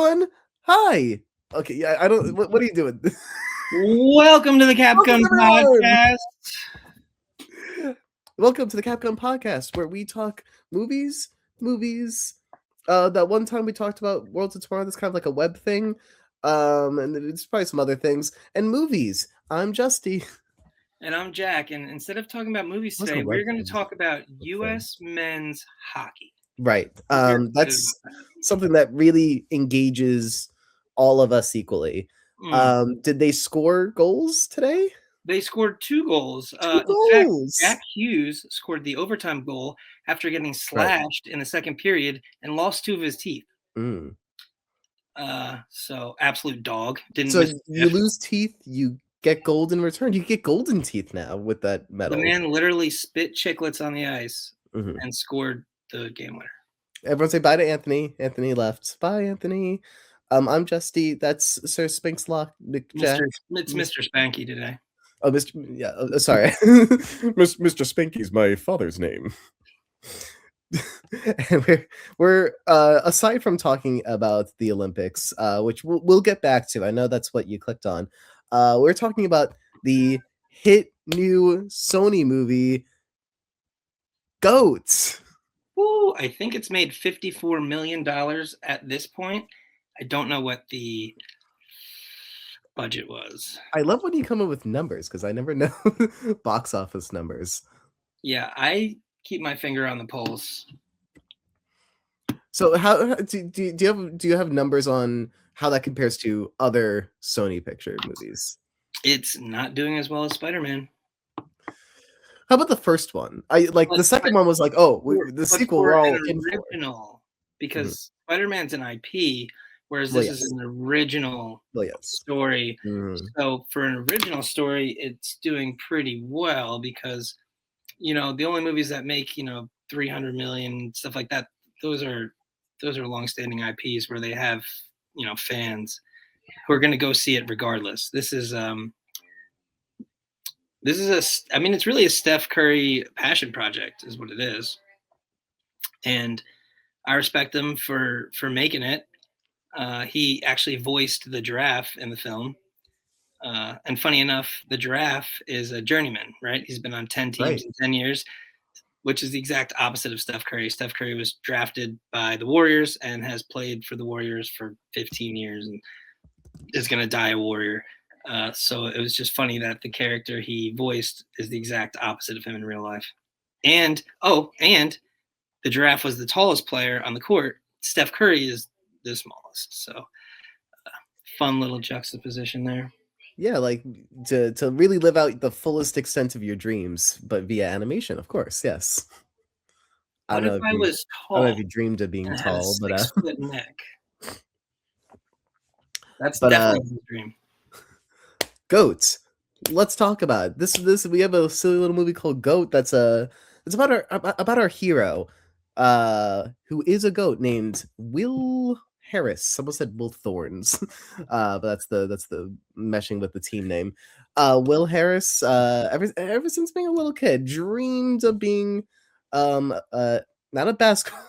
everyone. Hi. Okay, yeah, I don't. What are you doing? Welcome to the Capcom Podcast. Welcome to the Capcom Podcast, where we talk movies. That one time we talked about Worlds of Tomorrow. That's kind of like a web thing. And it's probably some other things and movies. I'm Justy. And I'm Jack. And instead of talking about movies today, we're going to talk about U.S. men's hockey. Right. That's something that really engages all of us equally. Did they score goals today? They scored 2 goals. In fact, Jack Hughes scored the overtime goal after getting slashed in the second period and lost 2 of his teeth. So absolute dog. So you lose teeth, you get gold in return. You get golden teeth now with that medal. The man literally spit chiclets on the ice and scored the game winner. Everyone say bye to Anthony. Anthony left. Bye, Anthony. I'm Justy. That's Sir Spinkslock McJack. It's Mr. Spanky today. Oh, Mr. Yeah, sorry. Mr. Spanky's my father's name. And we're aside from talking about the Olympics, which we'll get back to. I know that's what you clicked on. We're talking about the hit new Sony movie, GOATED. Ooh, I think it's made $54 million at this point. I don't know what the budget was. I love when you come up with numbers because I never know box office numbers. Yeah, I keep my finger on the pulse. So how do you have numbers on how that compares to other Sony picture movies? It's not doing as well as Spider-Man. How about the first one? The second one was like, the sequel we're all in original because Spider-Man's an IP, whereas this is an original story. So for an original story, it's doing pretty well because the only movies that make 300 million, stuff like that, those are long-standing IPs where they have fans who are going to go see it regardless. This is it's really a Steph Curry passion project is what it is. And I respect him for making it. He actually voiced the giraffe in the film. And funny enough, the giraffe is a journeyman, right? He's been on 10 teams in 10 years, which is the exact opposite of Steph Curry. Steph Curry was drafted by the Warriors and has played for the Warriors for 15 years and is going to die a Warrior. So it was just funny that the character he voiced is the exact opposite of him in real life. And the giraffe was the tallest player on the court. Steph Curry is the smallest. So fun little juxtaposition there. Yeah, like to really live out the fullest extent of your dreams, but via animation, of course. Yes. I don't know if I was tall. I don't know if you dreamed of being tall, but 6-foot neck. That's definitely his dream. GOAT. Let's talk about it. This we have a silly little movie called GOAT. It's about our hero, who is a goat named Will Harris. Someone said Will Thorns, but that's the meshing with the team name. Will Harris, ever since being a little kid, dreamed of being not a basketball,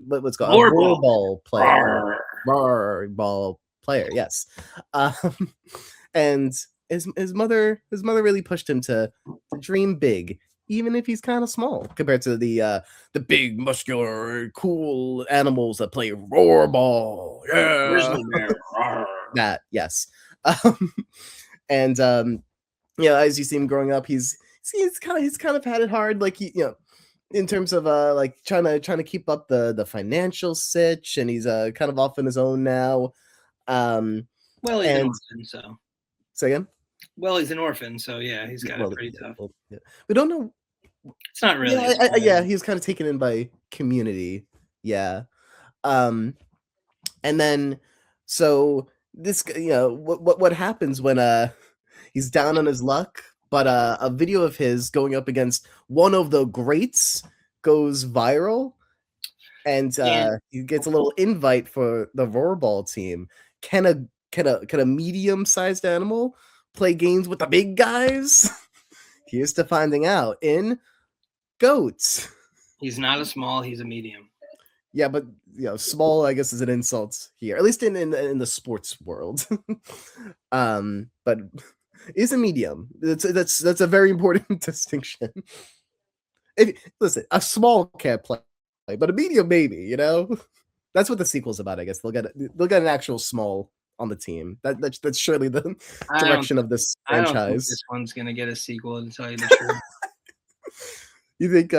what's called a ball player. Ball player, yes. And his mother really pushed him to dream big, even if he's kind of small compared to the big, muscular, cool animals that play roarball. Yeah, that yes. And as you see him growing up, he's kind of had it hard, like in terms of like trying to keep up the financial sitch, and he's kind of off on his own now. Well, he's an orphan, so. Say again? Well, he's an orphan, so yeah, he's got it pretty tough. Well, yeah. We don't know. It's not really. He's kind of taken in by community. Yeah. And then, so this, what happens when he's down on his luck, but a video of his going up against one of the greats goes viral, and he gets a little invite for the Roarball team. Can a medium-sized animal play games with the big guys? Here's to finding out in GOATs. He's not a small, he's a medium. Yeah, but small, I guess, is an insult here, at least in the sports world. But is a medium. That's a very important distinction. Listen, a small can't play, but a medium maybe. That's what the sequel's about. I guess they'll get an actual small on the team. That's surely the I don't direction of this I don't think franchise. this one's gonna get a sequel, to tell you the truth. You think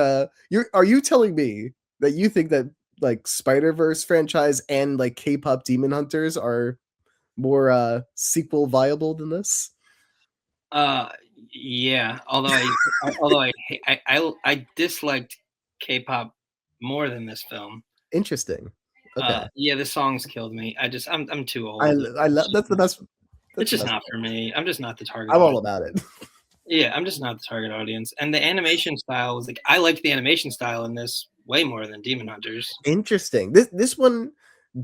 are you telling me that you think that like Spider-Verse franchise and like K-pop Demon Hunters are more sequel viable than this? Uh, yeah. Although I disliked K-pop more than this film. Interesting. Okay. Yeah, the songs killed me. I'm too I old. I love that's the best It's that's the just best not part. for me. I'm just not the target I'm all audience. about it. Yeah, I'm just not the target audience. And the animation style was like I liked the animation style in this way more than Demon Hunters. Interesting. This one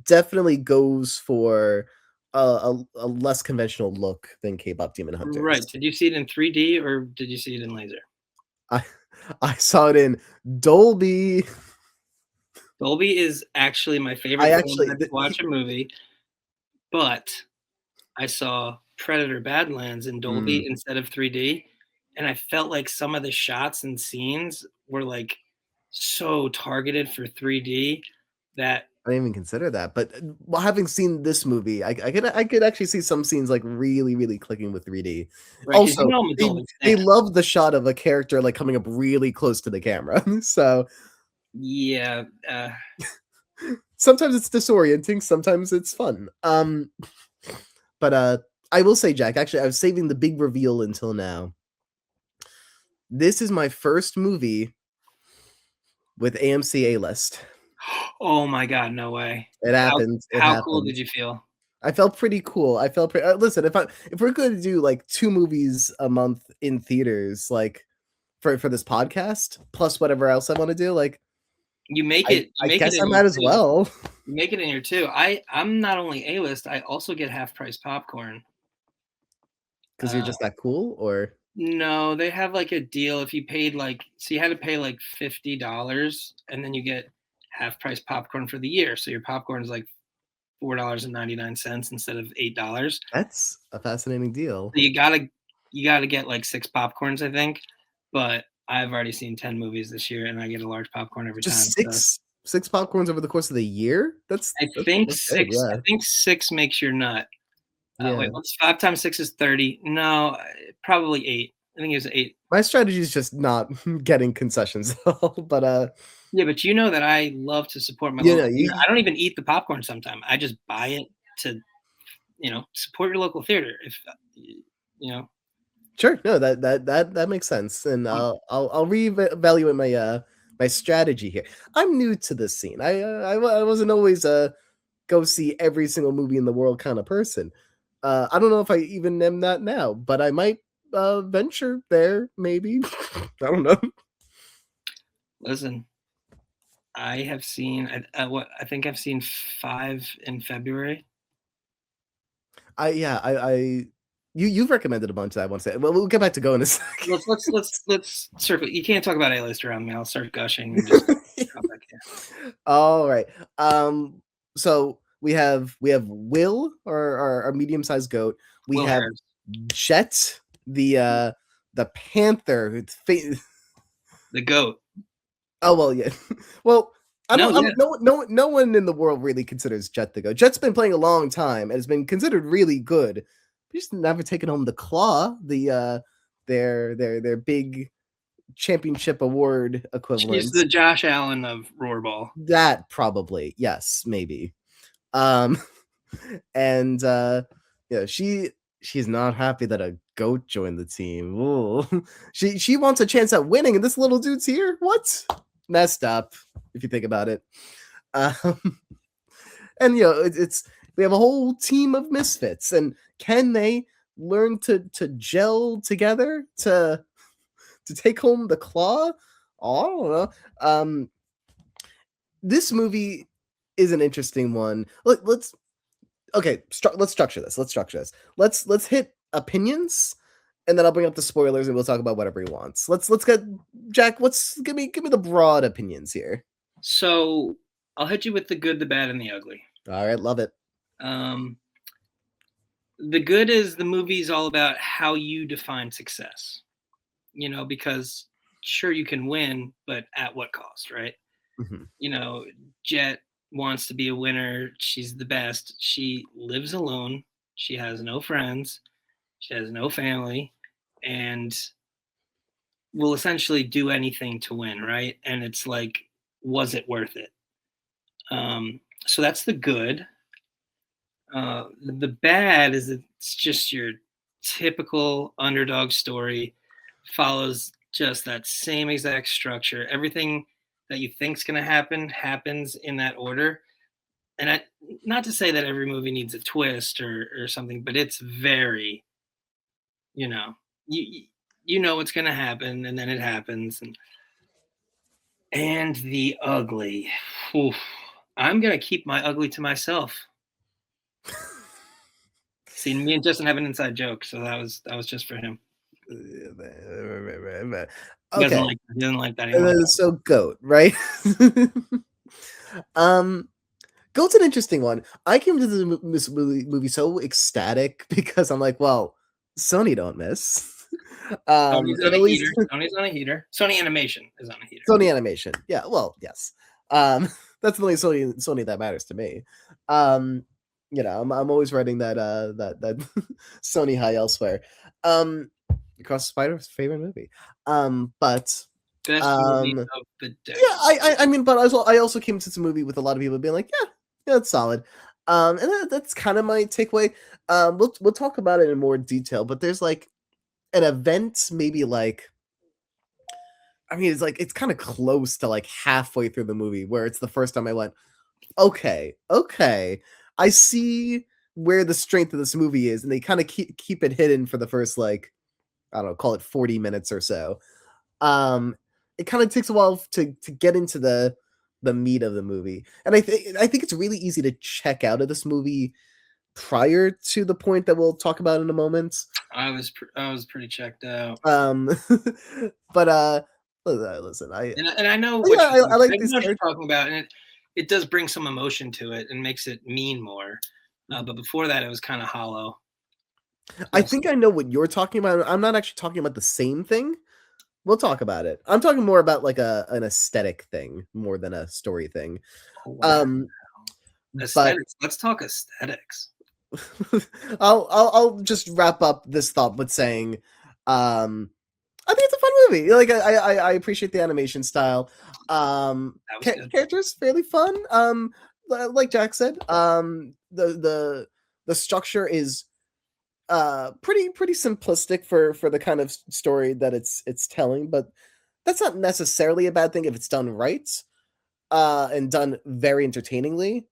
definitely goes for a less conventional look than K-pop Demon Right. Hunters. Did you see it in 3D or did you see it in laser? I I saw it in Dolby. Dolby is actually my I favorite actually format to watch a movie, but I saw Predator Badlands in Dolby instead of 3D, and I felt like some of the shots and scenes were like so targeted for 3D that I didn't even consider that, but while having seen this movie, I could actually see some scenes like really really clicking with 3D. right because Also, I'm a they Dolby they fan. love the shot of a character like coming up really close to the camera. So Yeah, sometimes it's disorienting, sometimes it's fun. But I will say, Jack, actually, I was saving the big reveal until now. This is my first movie with AMC A list. oh my god, no way. It How happened. It how cool happened. did you feel? I felt pretty cool. I felt pretty. Listen, if we're going to do like 2 movies a month in theaters, like for this podcast, plus whatever else I want to do, like You make I it you I make it guess I in your might as 2. well. You make it in your 2. I'm not only A-list, I also get half price popcorn. Because you're Uh just that cool, or No, they have like a deal if you paid so you had to pay like $50 and then you get half price popcorn for the year. So your popcorn is like $4.99 instead of $8. that's a fascinating deal. So you gotta get like 6 popcorns, I think. But I've already seen 10 movies this year and I get a large popcorn every time. Just So six popcorns over the course of the year. That's big. I Yeah, think six makes your nut. Wait, yeah. what's 5 times 6 is 30. No, probably eight. I think it was eight. My strategy is just not getting concessions at all, but Yeah, but you know that I love to support my you local know, theater. you I don't even eat the popcorn sometime. I just buy it to, support your local theater. If you know, sure. No, that makes sense, and um, I'll reevaluate my strategy here. I'm new to this scene. I wasn't always a go see every single movie in the world kind of person. I don't know if I even am that now, but I might venture there maybe. I don't know. listen, I have seen what I think I've seen 5 in February. I you've recommended a bunch that I want to say. Well, we'll get back to go in a second. Let's circle. You can't talk about A-list around me. I'll start gushing and just drop back in. All right. So we have Will, our medium-sized goat. We Will have Harris, Jet, the panther. the goat. Oh well, yeah. Well, No, I yeah, don't. No one in the world really considers Jet the goat. Jet's been playing a long time and has been considered really good. He's never taken home the claw, their big championship award she's equivalent. the Josh Allen of Roarball. That probably, yes, maybe. Um, and yeah, she's not happy that a goat joined the team. Ooh. She wants a chance at winning, and this little dude's here. What? Messed up, if you think about it. Um, and it's we have a whole team of misfits, and can they learn to gel together to take home the claw? Oh, I don't know. This movie is an interesting one. Let's okay. Let's structure this. Let's hit opinions, and then I'll bring up the spoilers, and we'll talk about whatever he wants. Let's get Jack. Give me the broad opinions here. So I'll hit you with the good, the bad, and the ugly. All right, love it. Um, the good is the movie's all about how you define success. Because sure you can win, but at what cost, right? Mhm. Jet wants to be a winner. She's the best. She lives alone. She has no friends. She has no family, and will essentially do anything to win, right? And it's like, was it worth it? So that's the good. The bad is it's just your typical underdog story, follows just that same exact structure. Everything that you think's going to happen happens in that order. And not to say that every movie needs a twist or something, but it's very, you know, you know what's going to happen, and then it happens. And the ugly. Oof. I'm going to keep my ugly to myself. See, me and Justin have an inside joke, so that was just for him. He doesn't Okay, like he doesn't like that. He don't like that. so GOAT, right? um, GOAT's an interesting one. I came to this movie so ecstatic because I'm like, well, Sony don't miss. Sony's on And a at least heater. Sony's on a heater. Sony Animation is on a heater. Sony Animation. Yeah, well, yes. That's the only Sony that matters to me. I'm always writing that Sony high elsewhere. Across the Spider's favorite movie. But Best movie um, of the yeah, decade. I mean, but I also came to this movie with a lot of people being like, yeah, it's solid. And that's kind of my takeaway. We'll talk about it in more detail, but there's like an event, maybe like, I mean, it's kind of close to like halfway through the movie where it's the first time I went, okay, I see where the strength of this movie is, and they kind of keep it hidden for the first, like, I don't know, call it 40 minutes or so. It kind of takes a while to get into the meat of the movie, and I think it's really easy to check out of this movie prior to the point that we'll talk about in a moment. I was pretty checked out. Um, but listen, And I know yeah, what you're I like I know these what you're characters. talking about, and it does bring some emotion to it and makes it mean more. But before that, it was kind of hollow. I Yes. think I know what you're talking about. I'm not actually talking about the same thing. We'll talk about it. I'm talking more about like an aesthetic thing more than a story thing. Oh, wow. Um, but Aesthetics. Let's talk aesthetics. I'll just wrap up this thought with saying, I think it's a fun movie. Like I appreciate the animation style. That was good. Characters fairly fun. Like Jack said, the structure is pretty simplistic for the kind of story that it's telling, but that's not necessarily a bad thing if it's done right, and done very entertainingly.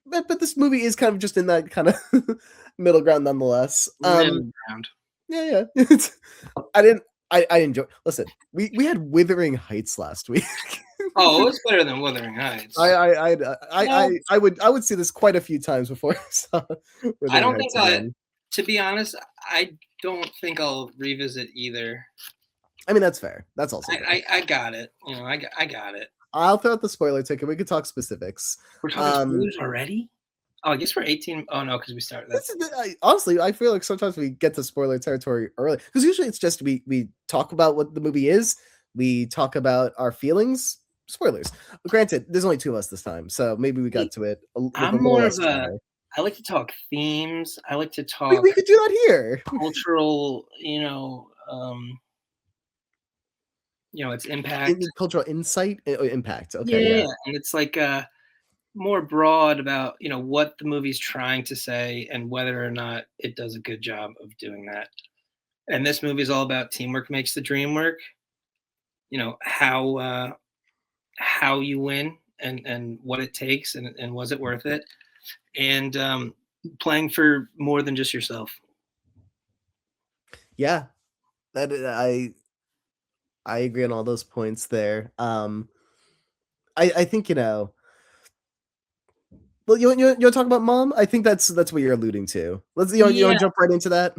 But this movie is kind of just in that kind of middle ground nonetheless. Middle ground. Yeah. It's, I didn't. I enjoy. Listen, we had Withering Heights last week. Oh, it's better than Wuthering Heights. I would see this quite a few times before I saw I Withering don't think Heights again. to be honest, I don't think I'll revisit either. I mean, that's fair. That's also fair. I got it. I got it. I'll throw out the spoiler ticket. We could talk specifics. We're talking spoilers already? Oh, I guess we're 18. Oh no, because we started that. Honestly, I feel like sometimes we get to spoiler territory early because usually it's just we talk about what the movie is, we talk about our feelings. Spoilers. Granted, there's only two of us this time, so maybe we got to it with a I'm little more less of a. chatter. I like to talk themes. I like to talk We could do that here. cultural. Its impact. Cultural insight, impact. Okay, Yeah, yeah. and it's like more broad about what the movie's trying to say and whether or not it does a good job of doing that. And this movie is all about teamwork makes the dream work. How you win and what it takes and was it worth it, and playing for more than just yourself. Yeah, that I agree on all those points there. I think well, you talk about mom. I think that's what you're alluding to. Let's you want Yeah, to jump right into that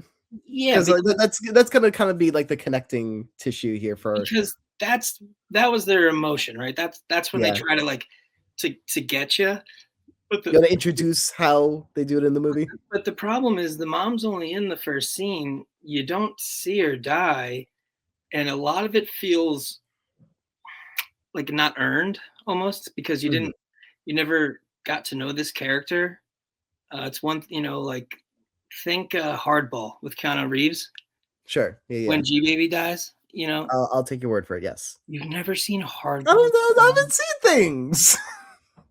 yeah, because that's gonna kind of be like the connecting tissue here for because that was their emotion, right? That's when they yeah. try to like to get you. But You want to introduce how they do it in the movie? the problem is the mom's only in the first scene. You don't see her die, and a lot of it feels like not earned almost because Mhm. you never got to know this character. It's one, like think Hardball with Keanu Reeves Sure. Yeah, yeah. when G Baby dies. I'll take your word for it. Yes. You've never seen I Hardball. don't know. I haven't seen things.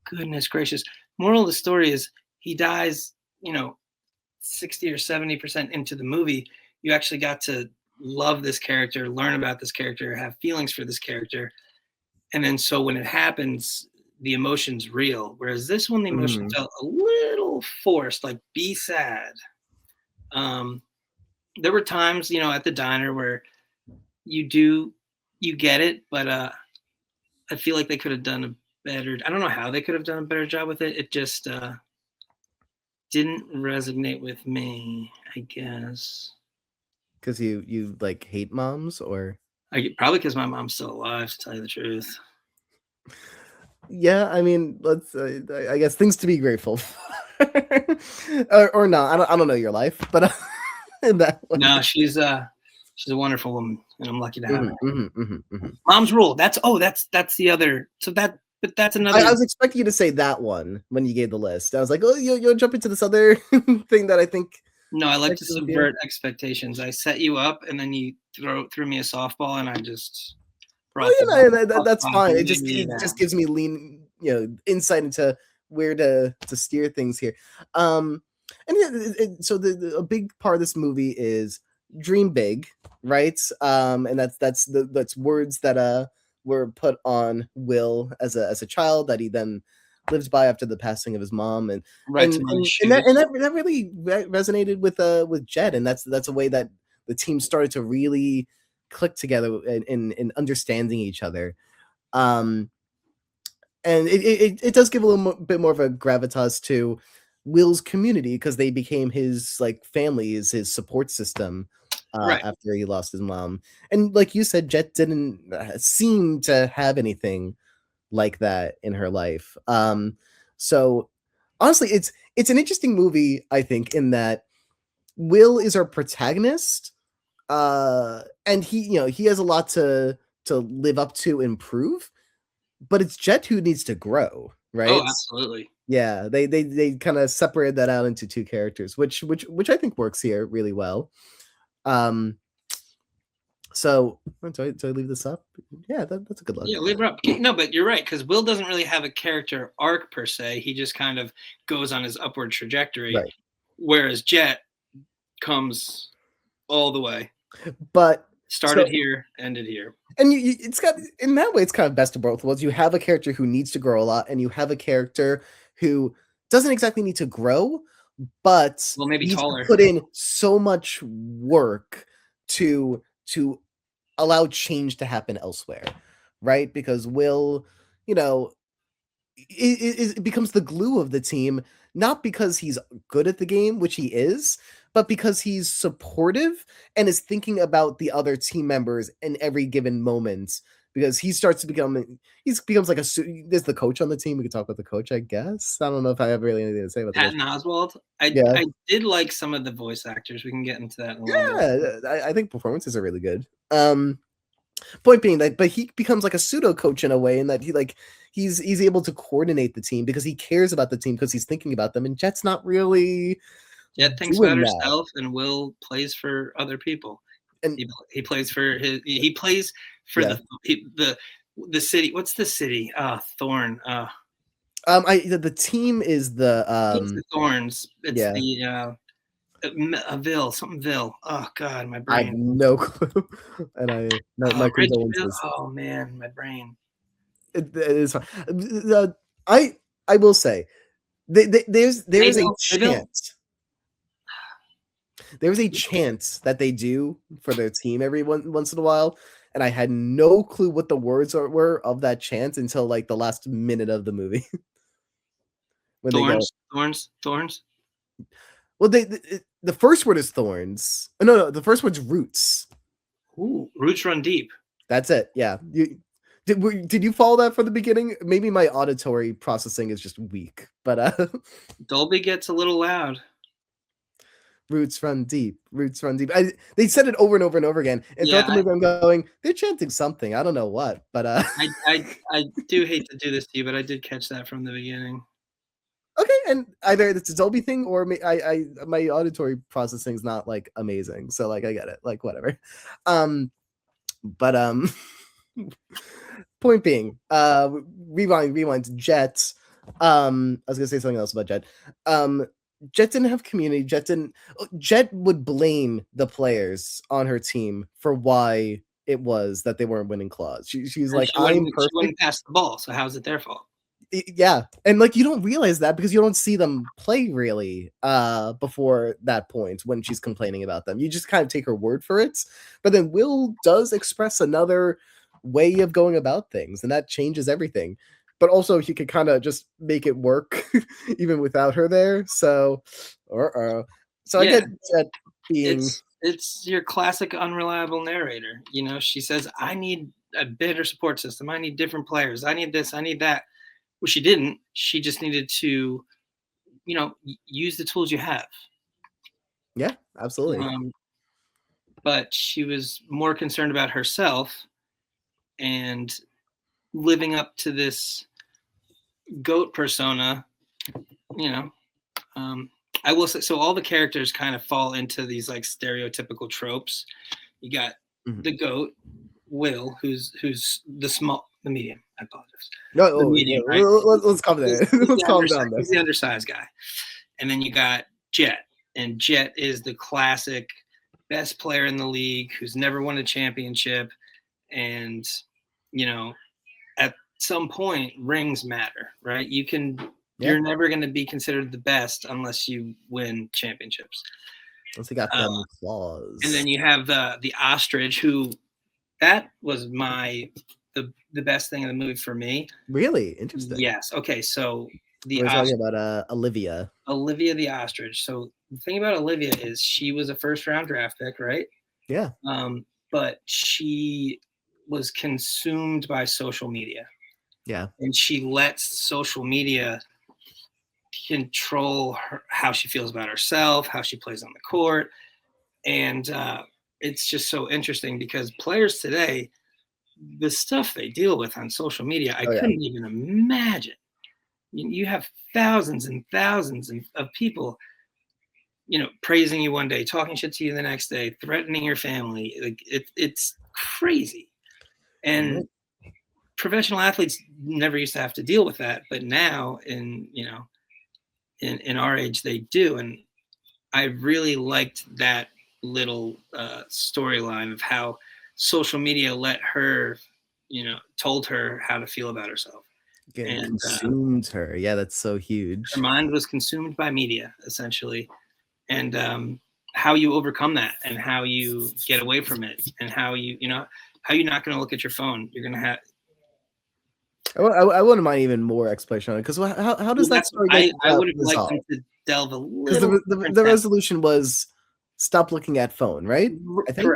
Goodness gracious. Moral of the story is he dies, 60 or 70% into the movie. You actually got to love this character, learn about this character, have feelings for this character. And then so when it happens, the emotion's real. Whereas this one, the emotion Mhm. felt a little forced, like be sad. Um, there were times, at the diner where you do you get it, but I feel like they could have done a better. I don't know how they could have done a better job with it. It just didn't resonate with me, I guess. Because you like hate moms, or Probably because my mom's still alive, to tell you the truth. yeah. I mean, let's. I guess things to be grateful for. Or not. I don't know your life, but in that way. No, she's a wonderful woman, and I'm lucky to have her. Mhm, mhm, mhm, mhm. Mom's rule. That's the other. But that's I another. was expecting you to say that one when you gave the list. I was like, oh, you'll jump into this other thing that I think No, I like to actually would be. subvert expectations. I set you up, and then you threw me a softball, and I just brought Oh, the yeah, no, that's softball fine. and It laid just me it just down. gives me insight into where to steer things here. And yeah, so a big part of this movie is dream big, right? And that's words that were put on Will as a child that he then lives by after the passing of his mom, and Writes him on his that really resonated with Jed, and that's a way that the team started to really click together in understanding each other. Um, and it does give a little bit more of a gravitas to Will's community because they became his like family, is his support system right. after he lost his mom. And like you said, Jet didn't seem to have anything like that in her life. So honestly, it's an interesting movie, I think, in that Will is our protagonist, and he has a lot to live up to, improve, but it's Jet who needs to grow, Oh, right? absolutely. Yeah, they kind of separated that out into two characters, which I think works here really well. Um, so do I leave this up? Yeah, that's a good look. Yeah, leave her up. No, but you're right because Will doesn't really have a character arc per se. He just kind of goes on his upward trajectory, Right, whereas Jet comes all the way. but Started so here, ended here. and it's got, in that way, it's kind of best of both worlds. You have a character who needs to grow a lot, and you have a character who doesn't exactly need to grow, but Well, maybe needs to taller. put in so much work to allow change to happen elsewhere, right? Because Will, you know, it becomes the glue of the team, not because he's good at the game, which he is, but because he's supportive and is thinking about the other team members in every given moment. Because he starts to become, he becomes like there's the coach on the team. We could talk about the coach, I guess. I don't know if I have really anything to say about the coach. Patton Oswalt. I Yeah, I did like some of the voice actors. We can get into that in a little bit. yeah, I think performances are really good. Point being that, but he becomes like a pseudo coach in a way, in that he's able to coordinate the team because he cares about the team because he's thinking about them, and Jet's not really Jet thinks about doing that. herself, and Will plays for other people. And He plays for his. He plays for yeah, the city. What's the city? Thorn. I the team is the It's the Thorns. It's yeah, the Ville, something Ville. Oh God, my I have brain. no clue, and my Ridgeville. condolences. Oh man, my brain. It is fine. I will say there's a Mayville, Mayville. chance. There's a chance that they do for their team every once in a while, and I had no clue what the words were of that chant until like the last minute of the movie when they go. Thorns. Well, the first word is thorns. No, the first word's roots. Ooh, roots run deep. That's it. Yeah, Did you follow that from the beginning? Maybe my auditory processing is just weak, but Dolby gets a little loud. roots run deep, roots run deep. They said it over and over and over again, and throughout Yeah, the movie, I'm going, they're chanting something. I don't know what, but I do hate to do this to you, but I did catch that from the beginning. okay. And either it's a Dolby thing or my auditory processing is not like amazing, so like I get it, like whatever. But point being, rewind to Jet. I was gonna say something else about Jet. Jet didn't have community. Jet would blame the players on her team for why it was that they weren't winning claws. She's And like, I'm she wouldn't perfect. pass the ball, so how's it their fault? Yeah, and like you don't realize that because you don't see them play really before that point when she's complaining about them. You just kind of take her word for it. But then Will does express another way of going about things, and that changes everything. But also he could kind of just make it work even without her there. So so I Yeah, get that being it's your classic unreliable narrator. You know, she says, "I need a better support system. I need different players. I need this. I need that." Well, she didn't. She just needed to, use the tools you have. yeah, absolutely. Um, but she was more concerned about herself and living up to this goat persona. You know, I will say so. All the characters kind of fall into these like stereotypical tropes. You got Mhm. the goat, Will, who's the medium. I apologize. No, The oh, medium, right? let's calm down. Let's calm down there. He's the undersized guy. And then you got Jet, and Jet is the classic best player in the league who's never won a championship, and you know, at some point, rings matter, right? Yeah, You're never going to be considered the best unless you win championships. once he got Uh, them and claws. then you have the ostrich, who that was the best thing in the movie for me. Really interesting. Yes. Okay. So the We're talking about Olivia. Olivia the ostrich. So the thing about Olivia is she was a first round draft pick, right? Yeah. But she was consumed by social media, Yeah. and she lets social media control how she feels about herself, how she plays on the court, and it's just so interesting because players today, the stuff they deal with on social media, I Oh yeah. couldn't even imagine. You have thousands and thousands of people, praising you one day, talking shit to you the next day, threatening your family. Like it's crazy. And Right. professional athletes never used to have to deal with that, but now in our age they do. And I really liked that little storyline of how social media let her, told her how to feel about herself. Getting And consumed her. Yeah, that's so her huge. mind was consumed by media, essentially. And how you overcome that and how you get away from it and how how you're not going to look at your phone. You're going to have, I wouldn't mind even more explanation on it because how does well, that that's, story get I would have liked them resolved? to delve a Because little different the depth. resolution was stop looking at phone, right? I think.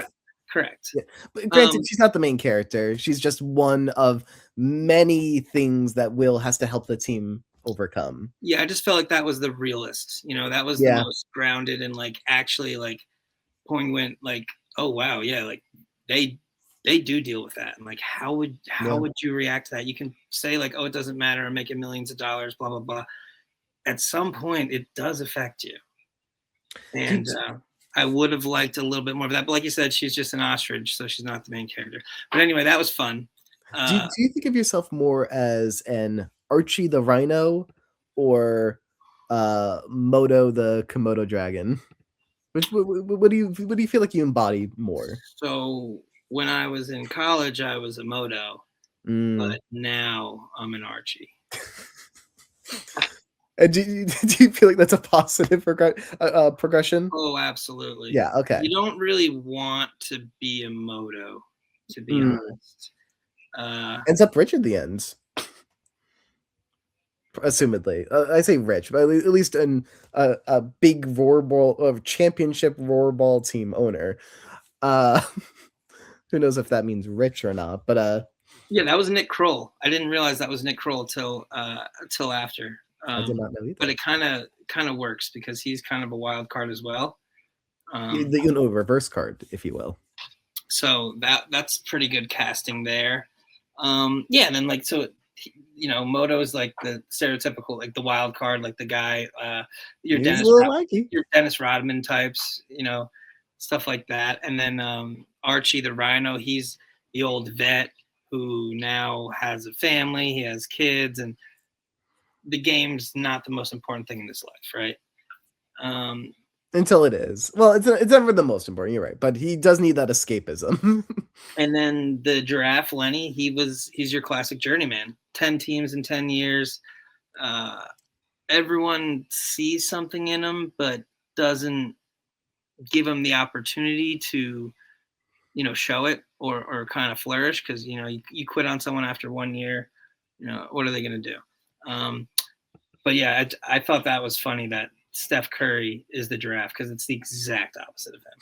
Correct. Yeah. But granted, Um, she's not the main character. She's just one of many things that Will has to help the team overcome. yeah, I just felt like that was the realist. That was the Yeah. most grounded and like actually like poignant. Like, oh wow, yeah, like they they do deal with that. And like, how Yeah. would you react to that? You can say like, oh, it doesn't matter. I'm making millions of dollars, blah blah blah. At some point, it does affect you. Do, And I would have liked a little bit more of that. But like you said, she's just an ostrich, so she's not the main character. But anyway, that was fun. do you think of yourself more as an Archie the Rhino or Moto the Komodo dragon? What do you feel like you embody more? So when I was in college, I was a moto, Mm. but now I'm an Archie. And do you feel like that's a positive progression? Oh, absolutely. Yeah. Okay. You don't really want to be a moto, to be Mm. honest. Ends up rich at the end, assumedly. I say rich, but at least a big roarball of championship roarball team owner. Uh, who knows if that means rich or not? But Yeah, that was Nick Kroll. I didn't realize that was Nick Kroll till after. I did not know But either. it kind of works because he's kind of a wild card as well. Reverse card, if you will. So that's pretty good casting there. Yeah, and then like so, Moto is like the stereotypical like the wild card, like the guy, your He's a Dennis little wacky. your Dennis Rodman types, stuff like that. And then Archie the Rhino, he's the old vet who now has a family, he has kids, and the game's not the most important thing in his life, right? Until it is. Well, it's never the most important. You're right, but he does need that escapism. And then the giraffe, Lenny, he's your classic journeyman. 10 teams in 10 years. Everyone sees something in him, but doesn't give him the opportunity to, show it or kind of flourish. Cause you quit on someone after 1 year, what are they going to do? But yeah, I thought that was funny that Steph Curry is the giraffe because it's the exact opposite of him.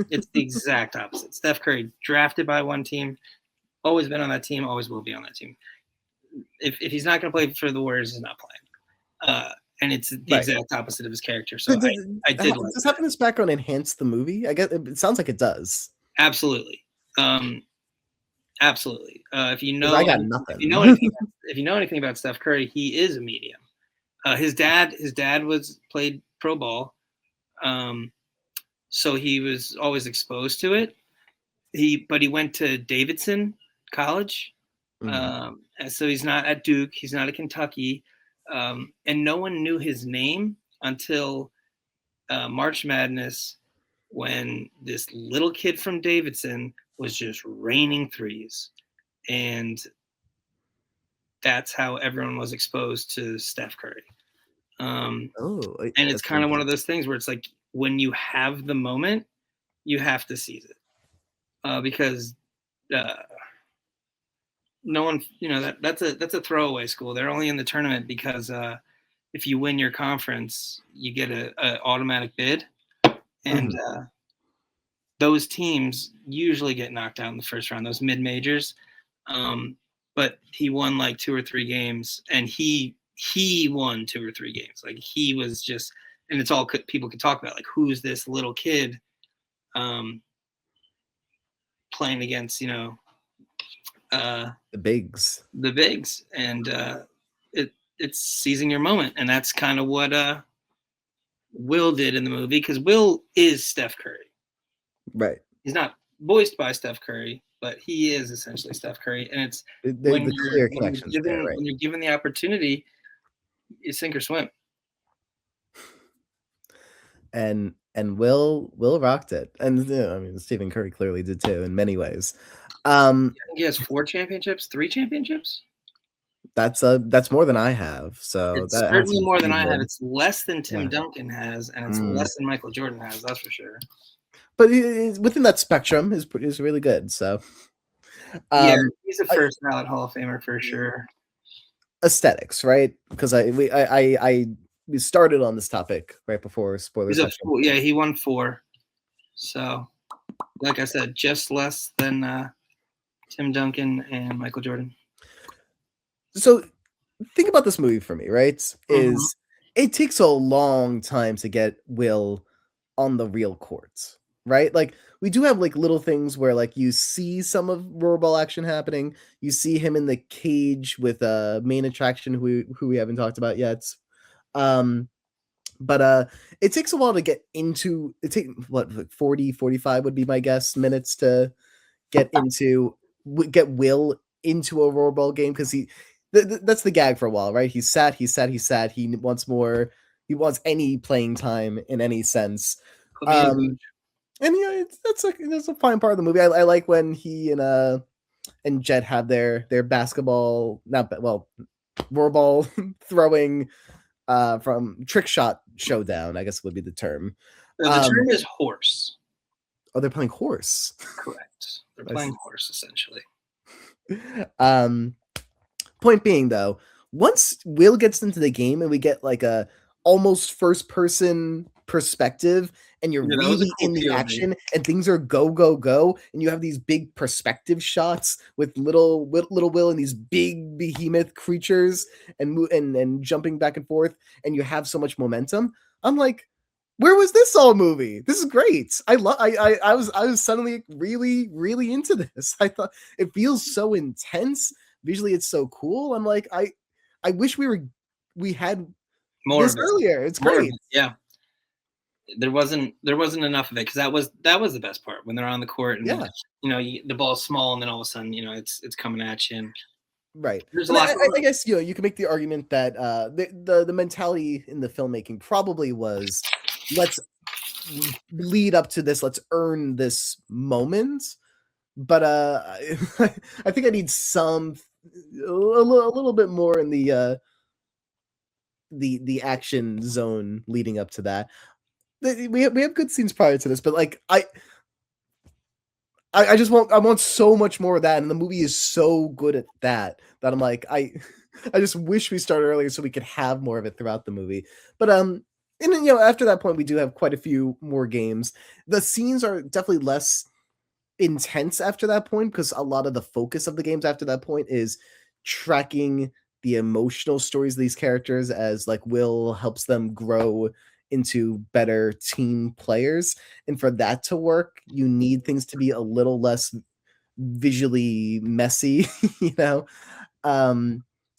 It's the exact opposite. Steph Curry drafted by one team, always been on that team, always will be on that team. If he's not going to play for the Warriors, he's not playing. And it's the Right. exact opposite of his character. So I did like does that. having this background enhance the movie? I guess it sounds like it does. Absolutely. Absolutely. If you 'Cause know I got nothing. if you know anything about Steph Curry, he is a medium. His dad played pro ball. So he was always exposed to it. But he went to Davidson College. And so he's not at Duke, he's not at Kentucky. And no one knew his name until March Madness, when this little kid from Davidson was just raining threes. And that's how everyone was exposed to Steph Curry. And it's kind of one of those things where it's like when you have the moment, you have to seize it. Because no one, that's a throwaway school. They're only in the tournament because if you win your conference, you get a automatic bid. And those teams usually get knocked out in the first round, those mid-majors. But he won like 2 or 3 games, and he won 2 or 3 games. Like he was just, and it's all people could talk about, like who's this little kid playing against, the bigs. And it's seizing your moment, and that's kind of what Will did in the movie, because Will is Steph Curry. Right. He's not voiced by Steph Curry, but he is essentially Steph Curry, and it's the clear connections there, right? When you're given the opportunity, you sink or swim. And Will rocked it, and I mean Stephen Curry clearly did too in many ways. I think he has 4 championships, 3 championships. That's more than I have. So it's certainly more than I have. It's less than Tim Duncan has, and it's less than Michael Jordan has. That's for sure. But within that spectrum is really good. So yeah, he's a first ballot Hall of Famer for sure. Aesthetics, right? Because we started on this topic right before spoiler section. Yeah, he won 4. So, like I said, just less than Tim Duncan and Michael Jordan. So, think about this movie for me, right? Is it takes a long time to get Will on the real courts, right? Like we do have like little things where like you see some of rollerball action happening. You see him in the cage with a main attraction who we haven't talked about yet. But it takes a while to get into it. Take what, like 40, 45 would be my guess minutes to get Will into a rollerball game, because that's the gag for a while, right? He's sad. He wants more. He wants any playing time in any sense. And that's a fine part of the movie. I like when he and Jet have their basketball, rollerball throwing from trick shot showdown, I guess would be the term. The term is horse. Oh, they're playing horse. Correct. They're playing horse essentially. Point being though, once Will gets into the game and we get like a almost first person perspective and you're Yeah, that was a really cool in the POV. action and things are go go go and you have these big perspective shots with little Will and these big behemoth creatures and jumping back and forth and you have so much momentum. I'm like, where was this all movie? This is great. I was suddenly really into this. I thought it feels so intense. Visually it's so cool. I'm like, I wish we had More this of it. earlier. It's More of great. it. Yeah. There wasn't enough of it because that was the best part when they're on the court and Yeah. the ball's small and then all of a sudden it's coming at you and Right. there's a And lot going I on. guess you can make the argument that the mentality in the filmmaking probably was, let's lead up to this, let's earn this moment. But I think I need a little bit more in the action zone leading up to that. We have good scenes prior to this, but like I just want so much more of that, and the movie is so good at that I'm like I just wish we started earlier so we could have more of it throughout the movie. But and then after that point we do have quite a few more games. The scenes are definitely less intense after that point because a lot of the focus of the games after that point is tracking the emotional stories of these characters as like Will helps them grow into better team players, and for that to work you need things to be a little less visually messy. you know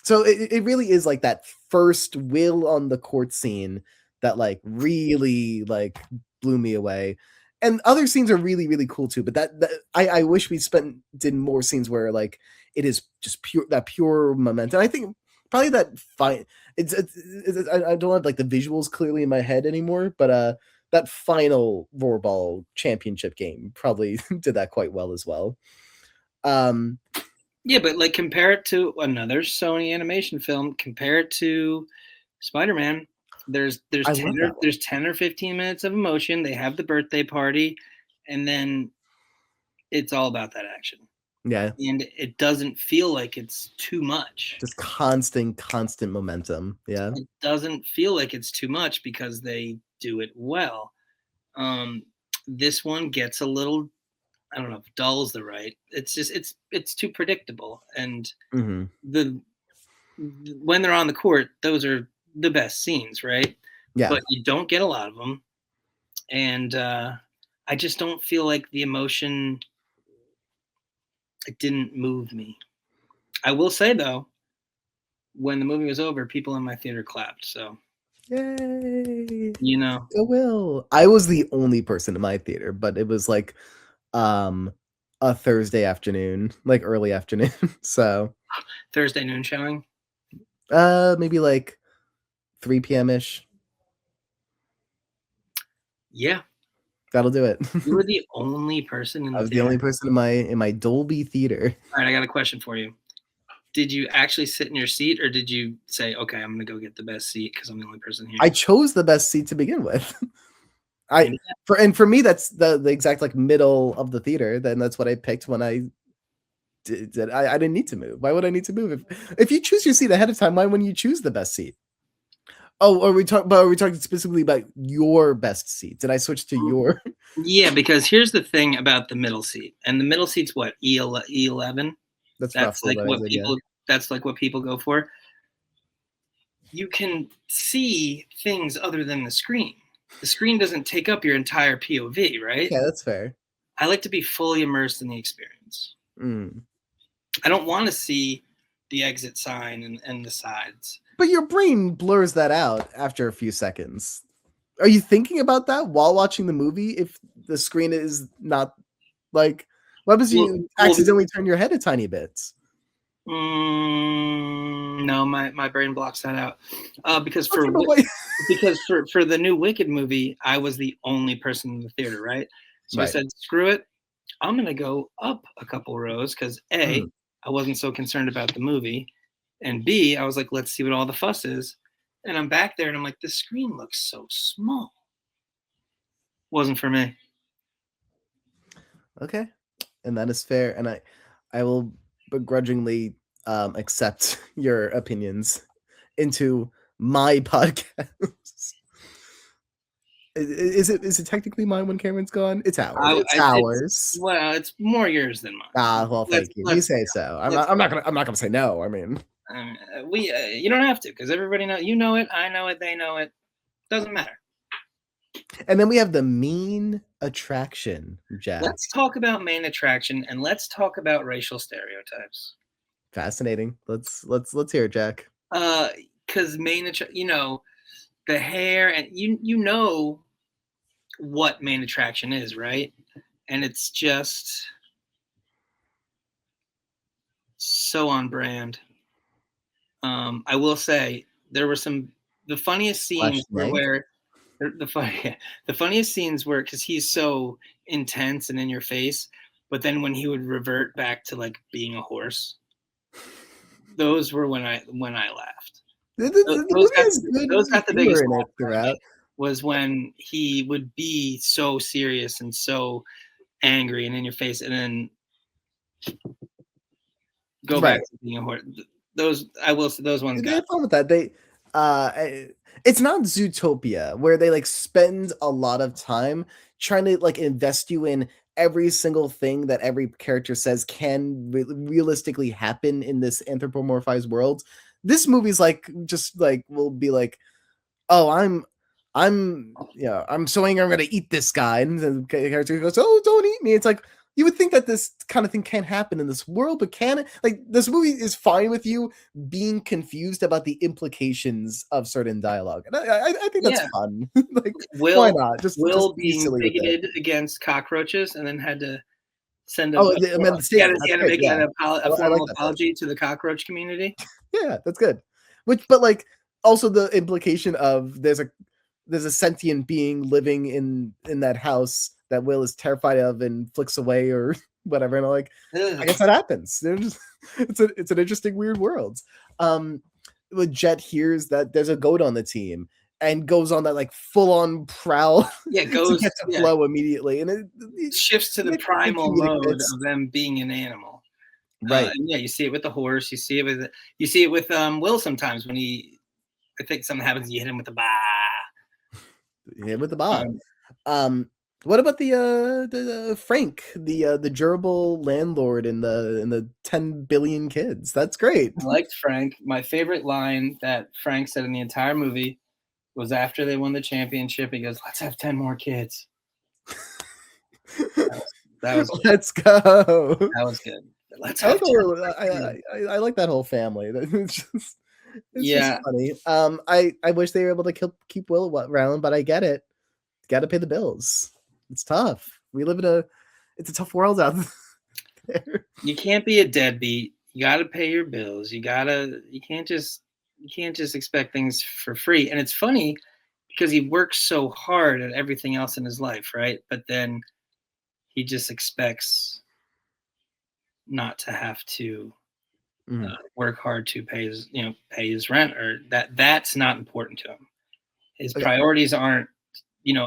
so it really is like that first Will on the court scene that like really like blew me away. And other scenes are really cool too, but that I wish we did more scenes where like it is just pure momentum. I think probably that fine I don't have like the visuals clearly in my head anymore, but that final Roarball championship game probably did that quite well as well. um Yeah, but like compare it to another Sony animation film, compare it to Spider-Man. I love that one. There's 10 or 15 minutes of emotion. They have the birthday party and then it's all about that action. Yeah, And it doesn't feel like it's too much. just constant momentum. Yeah. It doesn't feel like it's too much because they do it well. Um, this one gets a little, I don't know if dull is the right. It's just it's too predictable. And Mhm. the when they're on the court, those are the best scenes, right? Yeah. But you don't get a lot of them, and I just don't feel like the emotion. It didn't move me. I will say though, when the movie was over, people in my theater clapped. So Yay. you know, Go Will. I was the only person in my theater, but it was like um a Thursday afternoon, like early afternoon. So Thursday noon showing. maybe like 3 p.m. ish. Yeah, That'll do it. you were the only person in I the was the theater. only person in my Dolby theater. All right, I got a question for you. Did you actually sit in your seat, or did you say, "Okay, I'm gonna go get the best seat because I'm the only person here"? I chose the best seat to begin with. I And for me that's the exact like middle of the theater. Then that's what I picked when I did. I didn't need to move. Why would I need to move if you choose your seat ahead of time? Why wouldn't you choose the best seat? Oh, are we talking specifically about your best seat? Did I switch to your? yeah, because here's the thing about the middle seat, and the middle seat's what E11. That's That's roughly like what I what did. Yeah. people. That's like what people go for. You can see things other than the screen. The screen doesn't take up your entire POV, right? Okay, that's fair. I like to be fully immersed in the experience. Mm. I don't want to see the exit sign and the sides. But your brain blurs that out after a few seconds. Are you thinking about that while watching the movie? If the screen is not like, what happens if Well, you well, accidentally turn your head a tiny bit? no, my brain blocks that out. Because Okay, but what? for the new Wicked movie, I was the only person in the theater, right? So I Right. said, screw it. I'm gonna go up a couple rows because Mm. I wasn't so concerned about the movie, and B, I was like, let's see what all the fuss is. And I'm back there, and I'm like, the screen looks so small. Wasn't for me. Okay, and that is fair, and I will begrudgingly accept your opinions into my podcast. Is it technically mine when Cameron's gone? It's ours. It's It's ours. well, it's more yours than mine. Well, Let's thank you. You let's say so. I'm let's not. I'm not gonna say no. I mean, we you don't have to because everybody know you know it, I know it, they know it. Doesn't matter. and then we have the mean attraction, Jack. Let's talk about main attraction and let's talk about racial stereotypes. Fascinating. Let's hear it, Jack. Because you know, the hair and you know what main attraction is, right? And it's just so on brand. I will say there were the funniest Flash scenes were Yank. where the funniest scenes were because he's so intense and in your face, but then when he would revert back to like being a horse, those were when I laughed. The Those movie has good those got the humor biggest in laugh it out of me. throughout. Was when he would be so serious and so angry and in your face, and then go Right. back to being a horse. Those I will say those ones They got had fun with that. It's not Zootopia where they like spend a lot of time trying to like invest you in every single thing that every character says can realistically happen in this anthropomorphized world. This movie's like just like will be like, oh, I'm so angry I'm gonna eat this guy, and the character goes, oh, don't eat me. It's like you would think that this kind of thing can't happen in this world, but can it? Like this movie is fine with you being confused about the implications of certain dialogue, and I think that's yeah. fun. Like why Will not? Just Will be being silly with it. bigoted against cockroaches and then had to send Oh, the amended statement. he That's had to great. make Yeah, a I like formal that part. apology to the cockroach community. Yeah, that's good. But like also the implication of there's a sentient being living in that house that Will is terrified of and flicks away or whatever. And I'm like, I Ugh. guess that happens. It's an interesting weird world. When Jet hears that there's a goat on the team and goes on that like full on prowl Yeah, to get to yeah, flow immediately, and shifts to the makes good primal comedic mode bits. of them being an animal. Right. And yeah, you see it with the horse. You see it with Will sometimes when I think something happens. You hit him with the bah. Yeah, with the Bob. Um, Um, what about the Frank, the gerbil landlord in the 10 billion kids? That's great. I liked Frank. My favorite line that Frank said in the entire movie was after they won the championship. He goes, "Let's have 10 more kids." That was good. Let's go. That was good. Let's I have like 10 all, more kids. I like that whole family. It's just Yeah, funny. I wish they were able to keep Will around, but I get it. Got to pay the bills. It's tough. We live in it's a tough world out there. you can't be a deadbeat. You got to pay your bills. You can't just expect things for free. And it's funny because he works so hard at everything else in his life, right? But then he just expects not to have to Mhm. work hard to pay his rent, or that's not important to him. His Okay. priorities aren't,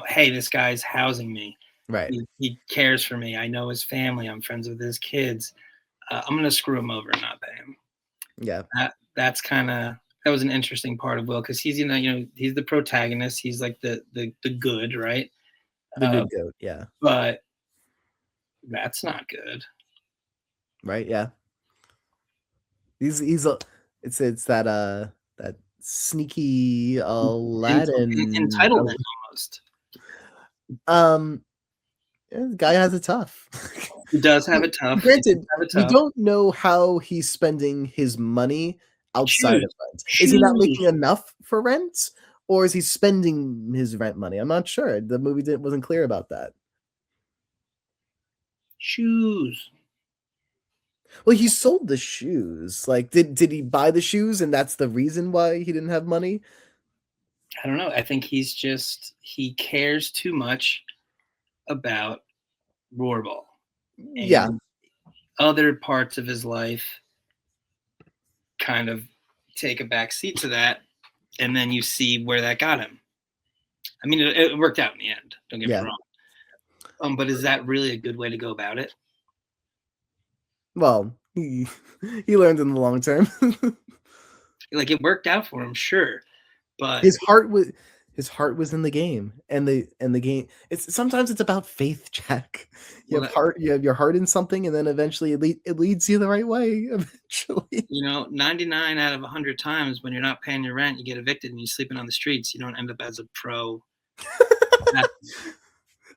hey, this guy's housing me. Right. He cares for me. I know his family. I'm friends with his kids. I'm gonna screw him over and not pay him. Yeah. That was an interesting part of Will because he's he's the protagonist. He's like the good, right? The good goat. Yeah. But that's not good. Right. Yeah. He's a it's that sneaky Aladdin. Entitlement almost. Um, yeah, the guy has it tough. He does have it tough. Granted, we don't know how he's spending his money outside Choose, of rent. Is he not choose, making enough for rent, or is he spending his rent money? I'm not sure. The movie wasn't clear about that. choose. Well, he sold the shoes. Like, did he buy the shoes, and that's the reason why he didn't have money? I don't know. I think he cares too much about Roarball, Yeah, and other parts of his life kind of take a back seat to that, and then you see where that got him. I mean, it worked out in the end. Don't get me yeah. wrong. But is that really a good way to go about it? Well, he learned in the long term. Like it worked out for him, sure, but His heart was his heart was in the game, and the game. It's sometimes it's about faith, Jack. You Well, have heart. You have your heart in something, and then eventually it leads you the right way. Eventually, 99 out of 100 times when you're not paying your rent, you get evicted and you're sleeping on the streets. You don't end up as a pro.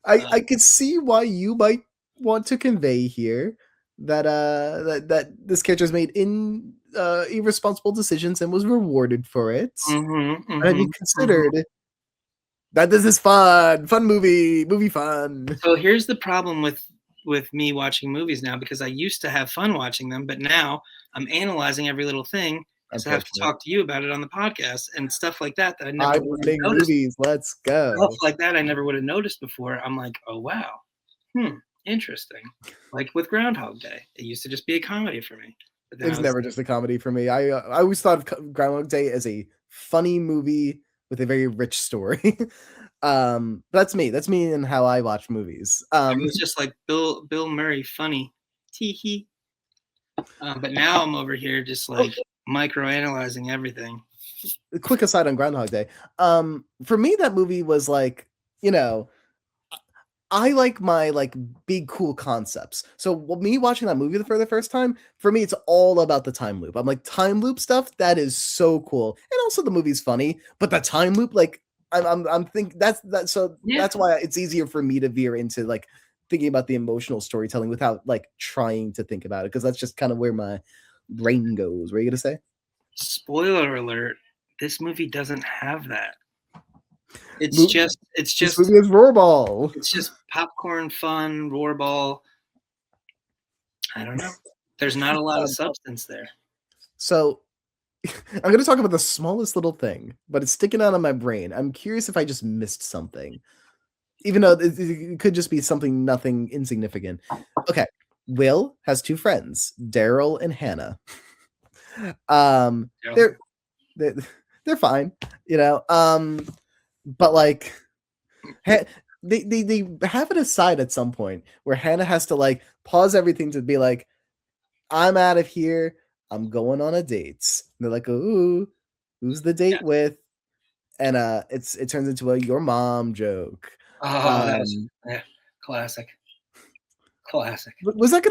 I could see why you might want to convey here that that this character's made irresponsible decisions and was rewarded for it. But have you considered that this is fun movie fun? So here's the problem with me watching movies now, because I used to have fun watching them, but now I'm analyzing every little thing because I have to talk to you about it on the podcast and stuff like that I never would have noticed. Movies, let's go. Stuff like that I never would have noticed before. I'm like, oh wow, interesting. Like with Groundhog Day, it used to just be a comedy for me. It was never just a comedy for me. I always thought of Groundhog Day as a funny movie with a very rich story. That's me. That's me and how I watch movies. It was just like Bill Murray funny. Tee hee. But now I'm over here just like micro-analyzing everything. A quick aside on Groundhog Day. For me, that movie was like, I like my big cool concepts. So me watching that movie for the first time, for me, it's all about the time loop. I'm like, time loop stuff, that is so cool. And also the movie's funny, but the time loop, like I'm thinking that's why it's easier for me to veer into like thinking about the emotional storytelling without like trying to think about it, because that's just kind of where my brain goes. What are you gonna say? Spoiler alert, this movie doesn't have that. It's just this movie is Roarball. It's just popcorn fun, Roarball. I don't know. There's not a lot of substance there. So I'm going to talk about the smallest little thing, but it's sticking out of my brain. I'm curious if I just missed something, even though it could just be nothing insignificant. Okay. Will has two friends, Daryl and Hannah. They're fine, but like they have it aside at some point where Hannah has to like pause everything to be like, I'm out of here. I'm going on a date. And they're like, ooh, who's the date with? And it turns into a your mom joke. Oh, classic. Was that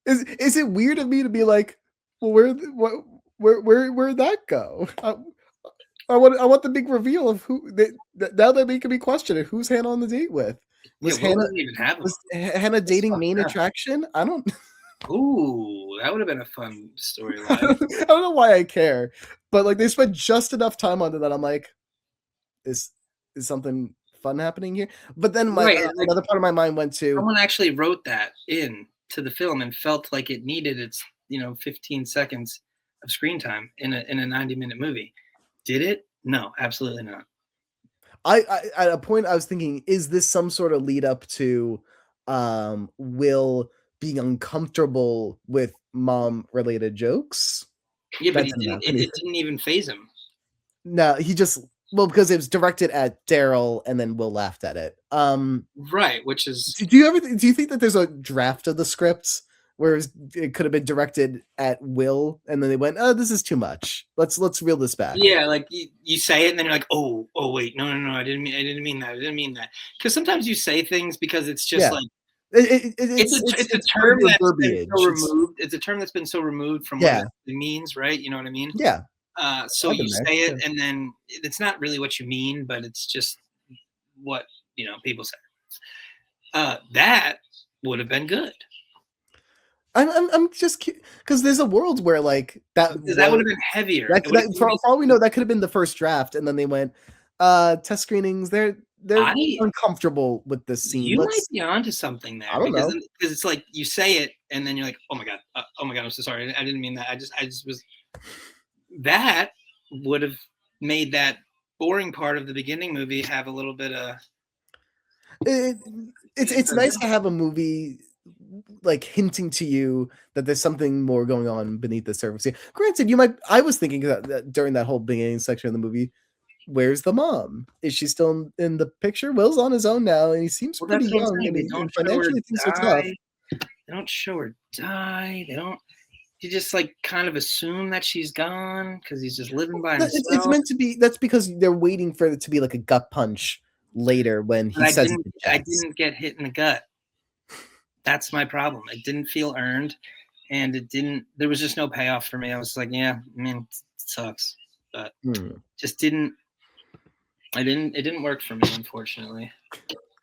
is it weird of me to be like, well, where'd that go? I want the big reveal of who now that making me question it. Who's Hannah on the date with? Was Hannah dating main attraction? I don't. Ooh, that would have been a fun storyline. I don't know why I care, but like they spent just enough time on it that I'm like, is something fun happening here? But then another part of my mind went to someone actually wrote that in to the film and felt like it needed its 15 seconds of screen time in a 90-minute movie. Did it? No, absolutely not. I at a point I was thinking, is this some sort of lead up to Will being uncomfortable with mom related jokes? Yeah, but it didn't even faze him. No, he just because it was directed at Daryl and then Will laughed at it. Right, which is do you think that there's a draft of the script where it could have been directed at Will and then they went, oh, this is too much. Let's reel this back. Yeah, like you say it and then you're like, oh wait, no, I didn't mean that. Because sometimes you say things because it's just like it's a term that's been so removed. It's a term that's been so removed from what it means, right? You know what I mean? Yeah. So you say it and then it's not really what you mean, but it's just what people say. That would have been good. I'm just because there's a world where like that would have been heavier. For all we know, that could have been the first draft, and then they went test screenings. They're uncomfortable with this scene. You might be onto something there. I don't know, because it's like you say it, and then you're like, oh my god, I'm so sorry. I didn't mean that. I just was. That would have made that boring part of the beginning movie have a little bit of. It's nice to have a movie like hinting to you that there's something more going on beneath the surface. Granted, I was thinking that during that whole beginning section of the movie, where's the mom? Is she still in the picture? Will's on his own now, and he seems pretty young. And financially things are tough. They don't show her die. They don't. you just like kind of assume that she's gone because he's just living by It's himself. meant to be. That's because they're waiting for it to be like a gut punch later when But he says it to I Jets. didn't get hit in the gut. That's my problem. It didn't feel earned, and it didn't. There was just no payoff for me. I was like, yeah, I mean, it sucks, but just didn't. I didn't. It didn't work for me, unfortunately.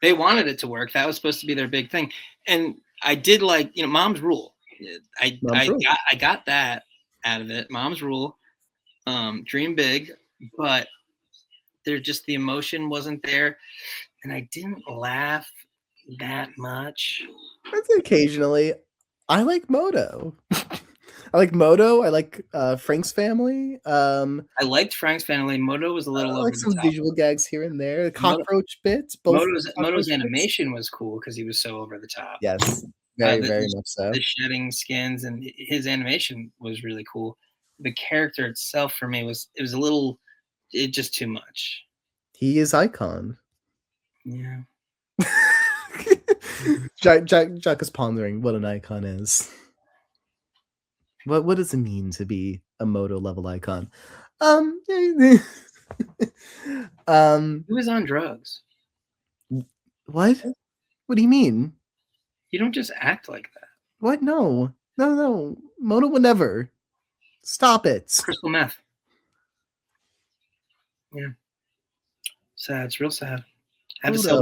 They wanted it to work. That was supposed to be their big thing, and I did like Mom's Rule. Mom's Rule. I got that out of it. Mom's Rule. Dream big, but there just the emotion wasn't there, and I didn't laugh that much. That's occasionally. I like Moto. I like Moto. I like Frank's family. I liked Frank's family. Moto was a little I over like the some top. visual gags here and there. The cockroach bits, both Moto's cockroach bits. animation was cool because he was so over the top. Yes, very much so. The shedding skins and his animation was really cool. The character itself for me was a little, just too much. He is icon. Yeah. Jack is pondering what an icon is. What does it mean to be a Moto level icon? He was on drugs. What? What do you mean? You don't just act like that. What? No. Moto would never. Stop it. Crystal meth. Yeah. Sad. It's real sad. Had to sell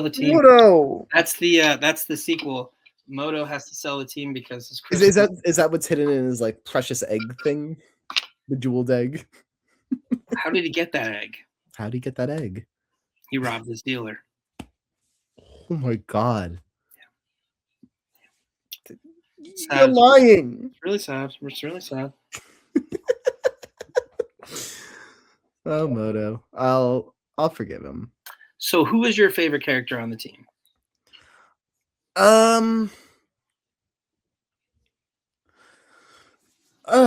the team. Moto. That's the sequel. Moto has to sell the team because his is that what's hidden in his like precious egg thing? The jeweled egg. How did he get that egg? How did he get that egg? He robbed his dealer. Oh my god. Sad. You're lying. It's really sad. It's really sad. Oh, Moto. I'll forgive him. So who is your favorite character on the team? Oh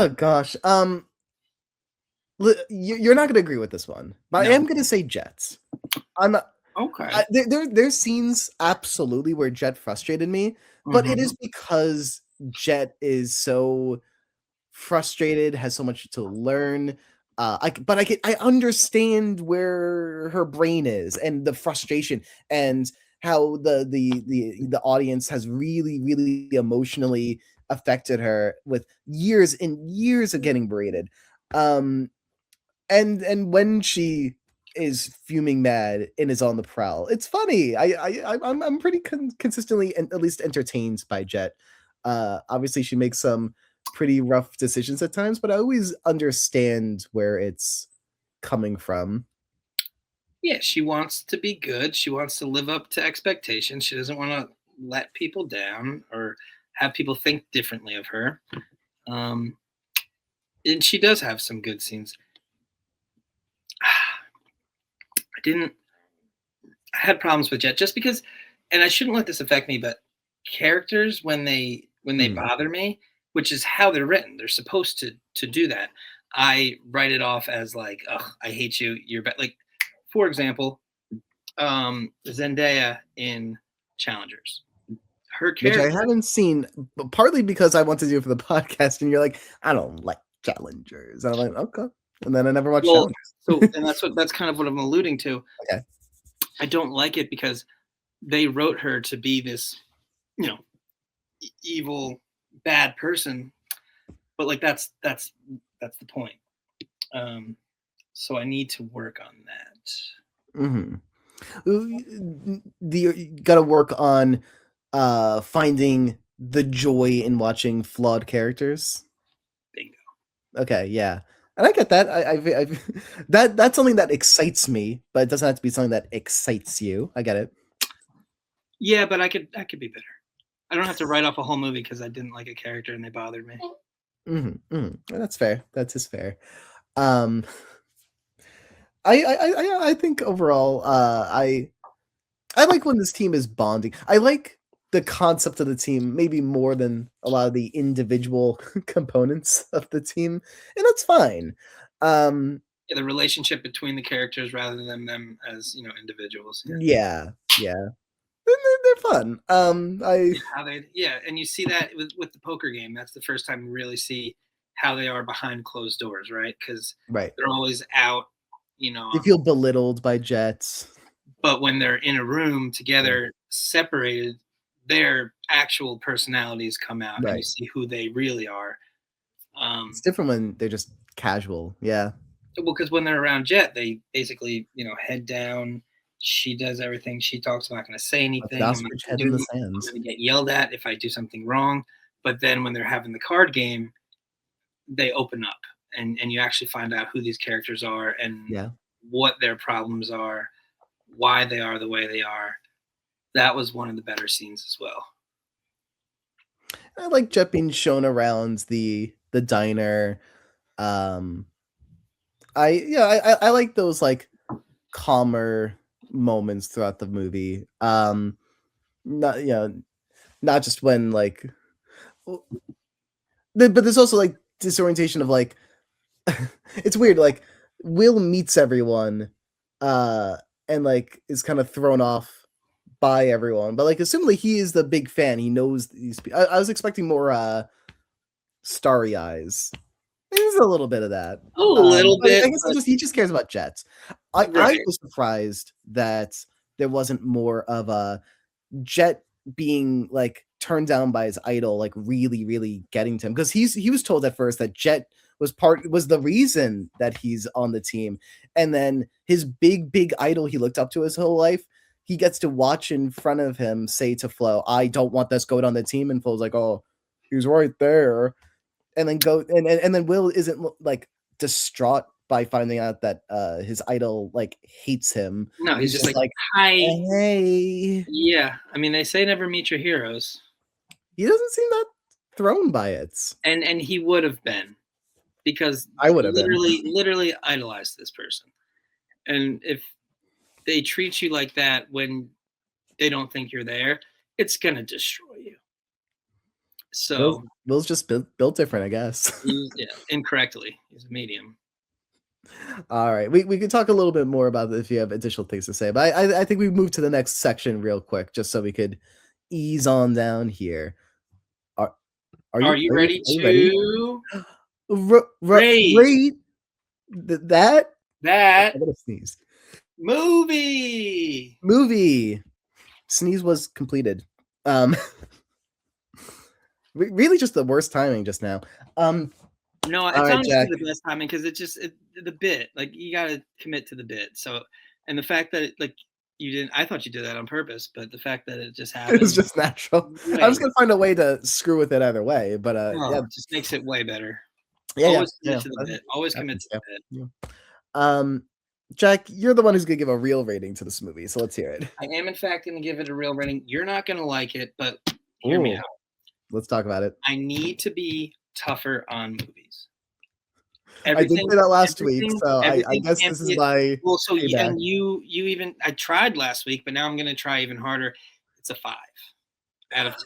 gosh. You're not gonna agree with this one, but No. I am gonna say Jets. I'm not. Okay. There's scenes absolutely where Jet frustrated me, but it is because Jet is so frustrated, has so much to learn. I understand where her brain is and the frustration and how the audience has really emotionally affected her with years and years of getting berated. And when she is fuming mad and is on the prowl, it's funny. I'm pretty consistently and at least entertained by Jet. Obviously she makes some pretty rough decisions at times, but I always understand where it's coming from. Yeah, she wants to be good. She wants to live up to expectations. She doesn't want to let people down or have people think differently of her. And she does have some good scenes. I had problems with Jet just because, and I shouldn't let this affect me, but characters when they bother me, which is how they're written, they're supposed to do that. I write it off as like, oh, I hate you. You're bad. Like, for example, Zendaya in Challengers. Her character, which I haven't seen, but partly because I want to do it for the podcast, and you're like, I don't like Challengers. And I'm like, okay. And then I never watched Challengers. So, and that's kind of what I'm alluding to. Okay. I don't like it because they wrote her to be this, evil, bad person, but like that's the point. So I need to work on that. You gotta work on finding the joy in watching flawed characters. Bingo. Okay, yeah. And I get that. That's something that excites me, but it doesn't have to be something that excites you. I get it. Yeah, but I could be better. I don't have to write off a whole movie because I didn't like a character and they bothered me. That's fair. That is fair. I think overall, I like when this team is bonding. I like the concept of the team maybe more than a lot of the individual components of the team, and that's fine. Yeah, the relationship between the characters rather than them as individuals. Yeah. they're fun. And you see that with the poker game. That's the first time you really see how they are behind closed doors, right? Because right. they're always out, They feel belittled by Jets. But when they're in a room together, separated, their actual personalities come out, and you see who they really are. It's different when they're just casual. Yeah. Well, because when they're around Jet, they basically, head down. She does everything. She talks. I'm not going to say anything. I'm not head going in the to sands. I'm going to get yelled at if I do something wrong. But then when they're having the card game, they open up, and you actually find out who these characters are and what their problems are, why they are the way they are. That was one of the better scenes as well. I like Jet being shown around the diner. I like those like calmer moments throughout the movie. Not not just when like, but there's also like disorientation of like, it's weird. Like Will meets everyone, and like is kind of thrown off by everyone, but like assumably he is the big fan. He knows these. I was expecting more starry eyes. There's a little bit of that. A little bit. I guess he just cares about Jets. I was surprised that there wasn't more of a Jet being like turned down by his idol, like really, really getting to him, because he was told at first that Jet was the reason that he's on the team, and then his big idol he looked up to his whole life, he gets to watch in front of him say to Flo, "I don't want this goat on the team," and Flo's like, "Oh, he's right there." And then and then Will isn't like distraught by finding out that his idol like hates him. No, he's just like, "Hi, hey." Yeah, I mean, they say never meet your heroes. He doesn't seem that thrown by it. And he would have been, because I would have literally idolized this person. And if they treat you like that when they don't think you're there, it's gonna destroy you. So Will's just built different, I guess. Incorrectly. He's a medium. All right, we could talk a little bit more about it if you have additional things to say, but I think we move to the next section real quick, just so we could ease on down here. Are you ready to rate that? I'm gonna sneeze. Movie. Sneeze was completed. Really just the worst timing just now. No, it's honestly the best timing, because the bit, like, you gotta commit to the bit. So, and the fact that like you didn't, I thought you did that on purpose, but the fact that it just happened, it was just natural. I was gonna find a way to screw with it either way, but it just makes it way better. Always commit to the bit. Always commit to the bit. Yeah. Jack, you're the one who's gonna give a real rating to this movie, so let's hear it. I am in fact gonna give it a real rating. You're not gonna like it, but hear me out. Let's talk about it. I need to be tougher on movies. I did say that last week, so I guess this is my and you even, I tried last week, but now I'm gonna try even harder. It's a 5 out of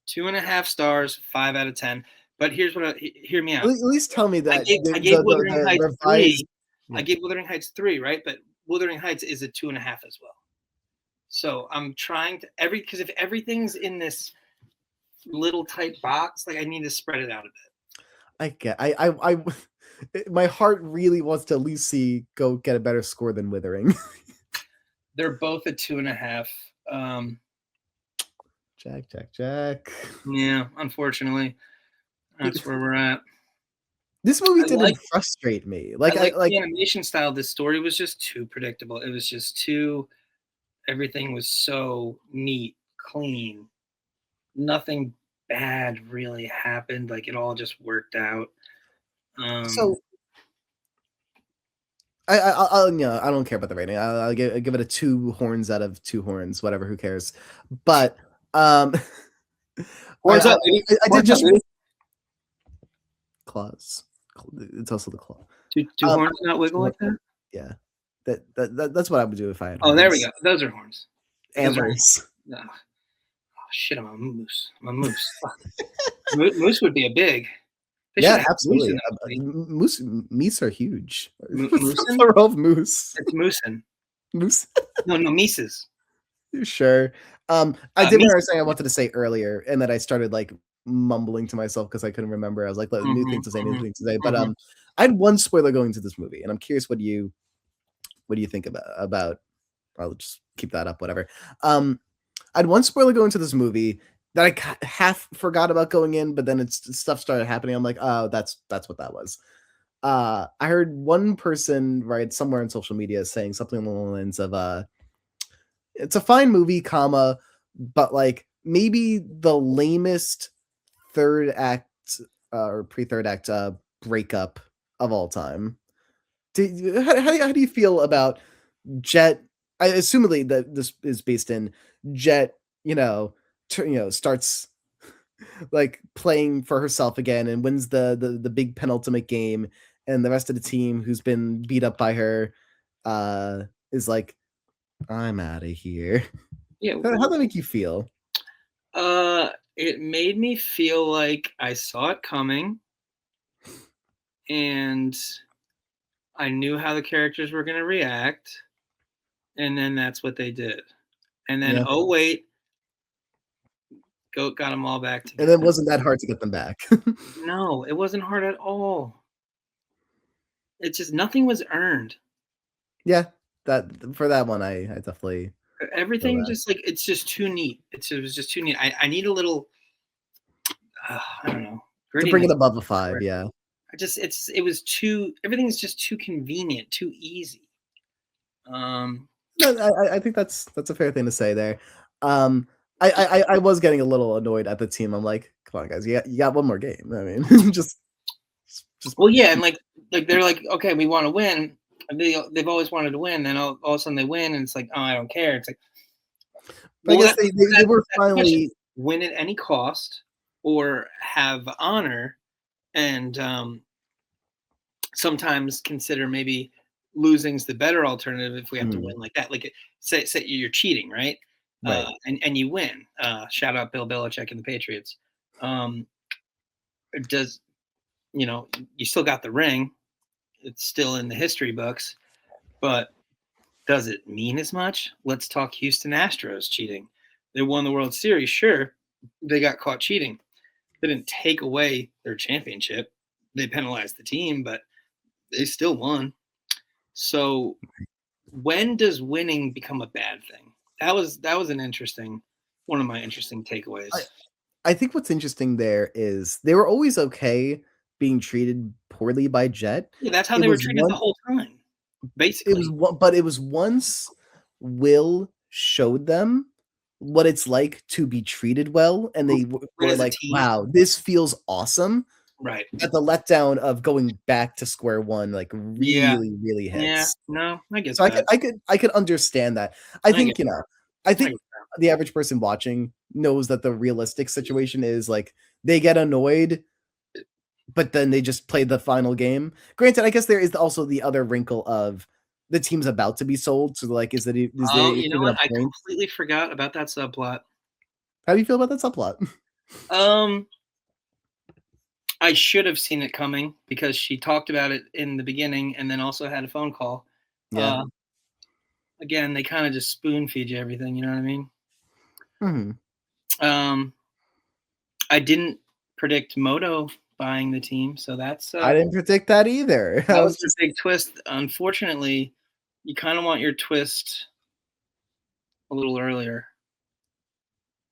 10. 2.5 stars, 5 out of 10. But hear me out. At least tell me that I gave Wuthering Heights 3. I gave Wuthering Heights 3, right? But Wuthering Heights is a 2.5 as well. So I'm trying to because if everything's in this little tight box, like, I need to spread it out a bit. I my heart really wants to at least see go get a better score than Withering. They're both at 2.5. Jack. Yeah, unfortunately, that's where we're at. This movie didn't frustrate me. Like the animation style. This story was just too predictable. It was just too. Everything was so neat, clean. Nothing bad really happened. Like, it all just worked out. So I don't care about the rating. I'll give it a 2 horns out of 2 horns. Whatever, who cares? But horns up. I did just claws. It's also the claw. Two horns not wiggle like that. Yeah, that's what I would do if I had. Oh, there we go. Those are horns. Antlers. Oh shit! I'm a moose. Moose would be a big. Yeah, absolutely. Meese are huge. Moose? Plural of moose. It's moosin. Moose. No, Mises. Sure. I did Me. what I was saying I wanted to say earlier, and that I started, like, mumbling to myself because I couldn't remember. I was like, "Look, new Mhm, things to say, new mhm, things to say." But, mhm. I had one spoiler going to this movie, and I'm curious what do you think about I'll just keep that up, whatever. Um, I had one spoiler going to this movie that I half forgot about going in, but then stuff started happening. I'm like, "Oh, that's what that was." I heard one person write somewhere on social media saying something along the lines of, "It's a fine movie, comma, but, like, maybe the lamest 3rd act, or pre-3rd act, breakup of all time." How do you feel about Jet? I assumedly that this is based in Jet, starts, like, playing for herself again and wins the big penultimate game, and the rest of the team who's been beat up by her, uh, is like, "I'm outta here." Yeah, How'd that make you feel? it made me feel like I saw it coming, and I knew how the characters were gonna react, and then that's what they did. And then, Yeah. oh, wait, Goat got them all back And then it together. wasn't that hard to get them back. No, it wasn't hard at all. It's just nothing was earned. Yeah, that for that one, I definitely feel Everything that. just, like, it's just too neat. It was just too neat. I need a little, I don't know, To bring grittiness. it above a 5, yeah. It was too, everything's just too convenient, too easy. Um, No, I think that's a fair thing to say there. Um, I was getting a little annoyed at the team. I'm like, "Come on, guys, you got one more game." I mean, just well, yeah, and like they're like, okay, we want to win. And they've always wanted to win. Then all of a sudden they win, and it's like, oh, I don't care. It's like, but I well, guess they were that's the question: finally. win at any cost, or have honor, and sometimes consider maybe losing's the better alternative if we have to Mm, win like that. Like, say you're cheating, right? right. And you win. Shout out Bill Belichick and the Patriots. Um, does you still got the ring? It's still in the history books, but does it mean as much? Let's talk Houston Astros cheating. They won the World Series, sure. They got caught cheating. They didn't take away their championship. They penalized the team, but they still won. So when does winning become a bad thing? That was an interesting, one of my interesting I takeaways. I think what's interesting there is they were always okay being treated poorly by Jet. Yeah, that's how It they were was treated the one whole time, It was basically. one but it was once Will showed them what it's like to be treated well, and they Win were as a like, team, "Wow, this feels awesome." right? That the letdown of going back to square one, like, Yeah, really, really yeah. hits. No, I get So that. I could understand that. I I get think, I I think get the average person watching knows that the realistic situation is, like, they get annoyed, but then they just play the final game. Granted, I guess there is also the other wrinkle of the team's about to be sold, so, like, is there Oh, you know even what? a I point? completely forgot about that subplot. How do you feel about that subplot? Um, I should have seen it coming because she talked about it in the beginning and then also had a phone call. Yeah. Uh, Again, they kind of just spoon feed you everything, you know what I mean? Mhm. Um, I didn't predict Moto buying the team, so I didn't predict that either. I that was was the just big twist. Unfortunately, you kind of want your twist a little earlier,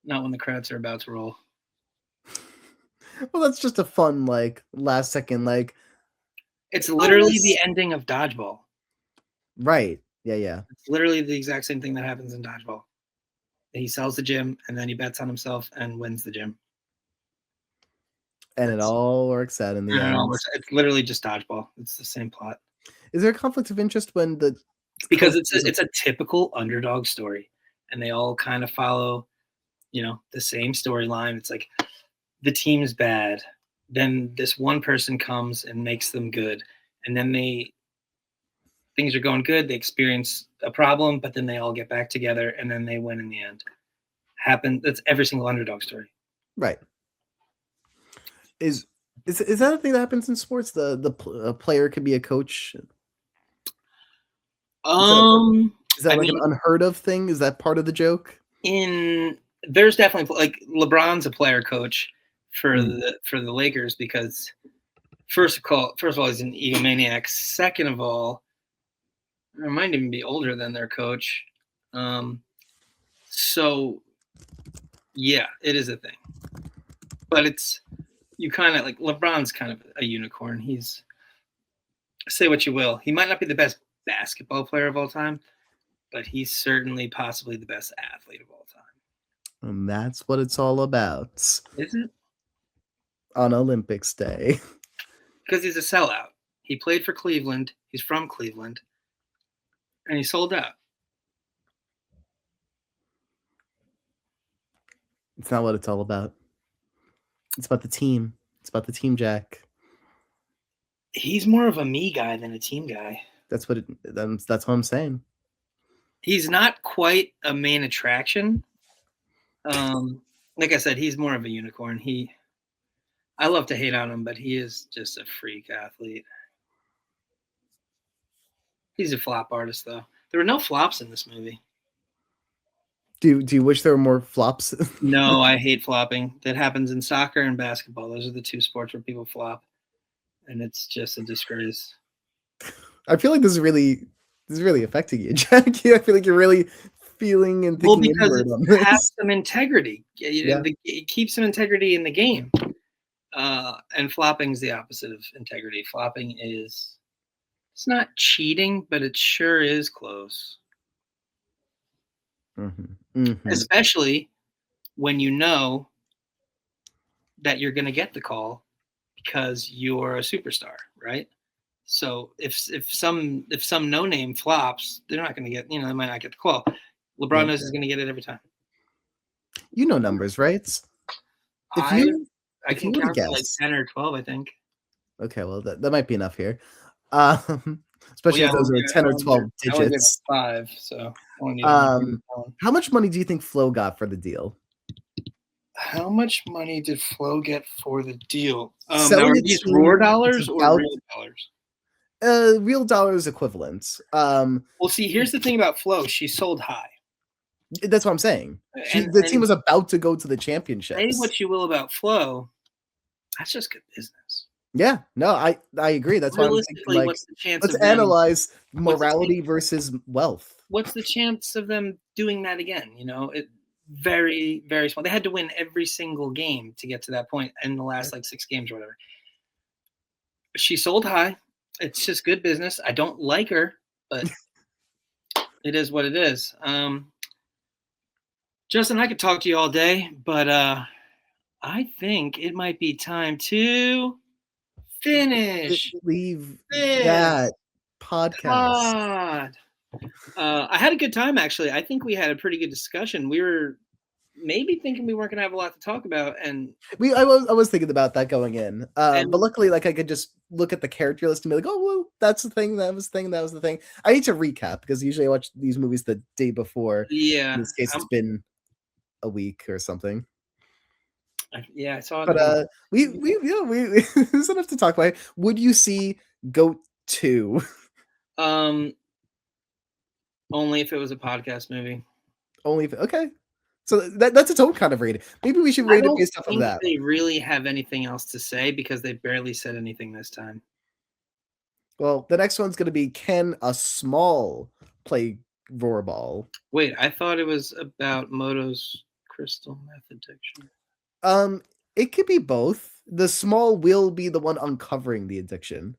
not when the credits are about to roll. well, that's just a fun, like, last second, like, It's "Oh, literally the this." ending of Dodgeball. Right. Yeah, yeah. It's literally the exact same thing that happens in Dodgeball. He sells the gym and then he bets on himself and wins the gym. And it That's all works out in the and it all end. works. It's literally just Dodgeball. It's the same plot Is there a conflict of interest when the because coach it's is a, it's a typical underdog story, and they all kind of follow the same storyline. It's like the team's bad, then this one person comes and makes them good, and then things are going good. They experience a problem, but then they all get back together, and then they win in the end. That's every single underdog story. right. Is is that a thing that happens in sports? A player could be a coach? Is that a thing? Is that I like an mean, unheard of thing? Is that part of the joke? there's definitely like LeBron's a player coach for Mm. the Lakers because first of all, he's an egomaniac. Second of all, I might even be older than their coach. So yeah, it is a thing. But it's you kind of like LeBron's kind of a unicorn. He's say what you will. He might not be the best basketball player of all time, but he's certainly possibly the best athlete of all time. And that's what it's all about Is it? on Olympics Day. Because he's a sellout. He played for Cleveland. He's from Cleveland. And he sold out. It's not what it's all about. It's about the team. It's about the team, Jack. He's more of a me guy than a team guy. That's what I'm saying. He's not quite a main attraction. Like I said, he's more of a unicorn. I love to hate on him, but he is just a freak athlete. He's a flop artist, though. There were no flops in this movie. Do you wish there were more flops? No, I hate flopping. That happens in soccer and basketball. Those are the two sports where people flop, and it's just a disgrace. I feel like this is really affecting you, Jack. I feel like you're really feeling and thinking because inward on it has this. some integrity. Yeah. It keeps some integrity in the game. And flopping is the opposite of integrity. Flopping is it's not cheating, but it sure is close. Mm-hmm. Mm-hmm. Especially when you know that you're going to get the call because you're a superstar, right? So if some no name flops, they're not going to get, they might not get the call. LeBron knows he's going to get it every time. You know numbers, right? I can count to like 10 or 12, I think. Okay, well that might be enough here. Especially if those are 10 or 12 digits. 5, so how much money do you think Flo got for the deal? How much money did Flo get for the deal? Now, are these raw dollars or real dollars? Real dollars equivalent. Well, see, here's the thing about Flo. She sold high. That's what I'm saying. The team was about to go to the championship. Say what you will about Flo. That's just good business. Yeah, no, I agree. That's why I'm thinking, like, what's the chance let's analyze morality versus wealth. What's the chance of them doing that again? Very, very small. They had to win every single game to get to that point in the last 6 games or whatever. She sold high. It's just good business. I don't like her, but it is what it is. Justin, I could talk to you all day, but I think it might be time to finish. Leave that podcast. I had a good time, actually. I think we had a pretty good discussion. We were maybe thinking we weren't going to have a lot to talk about, and I was thinking about that going in, but luckily, I could just look at the character list and be like, oh, well, that's the thing, that was the thing, that was the thing. I need to recap because usually I watch these movies the day before. Yeah, in this case, it's been a week or something. Yeah, I saw it. But we there's enough to talk about. Would you see GOAT 2? Only if it was a podcast movie. Only if okay. So that's its own kind of rating. Maybe we should rate it based off of that. They really have anything else to say because they barely said anything this time. Well, the next one's going to be, can a small play rollerball? Wait, I thought it was about Moto's crystal meth addiction. It could be both. The small will be the one uncovering the addiction.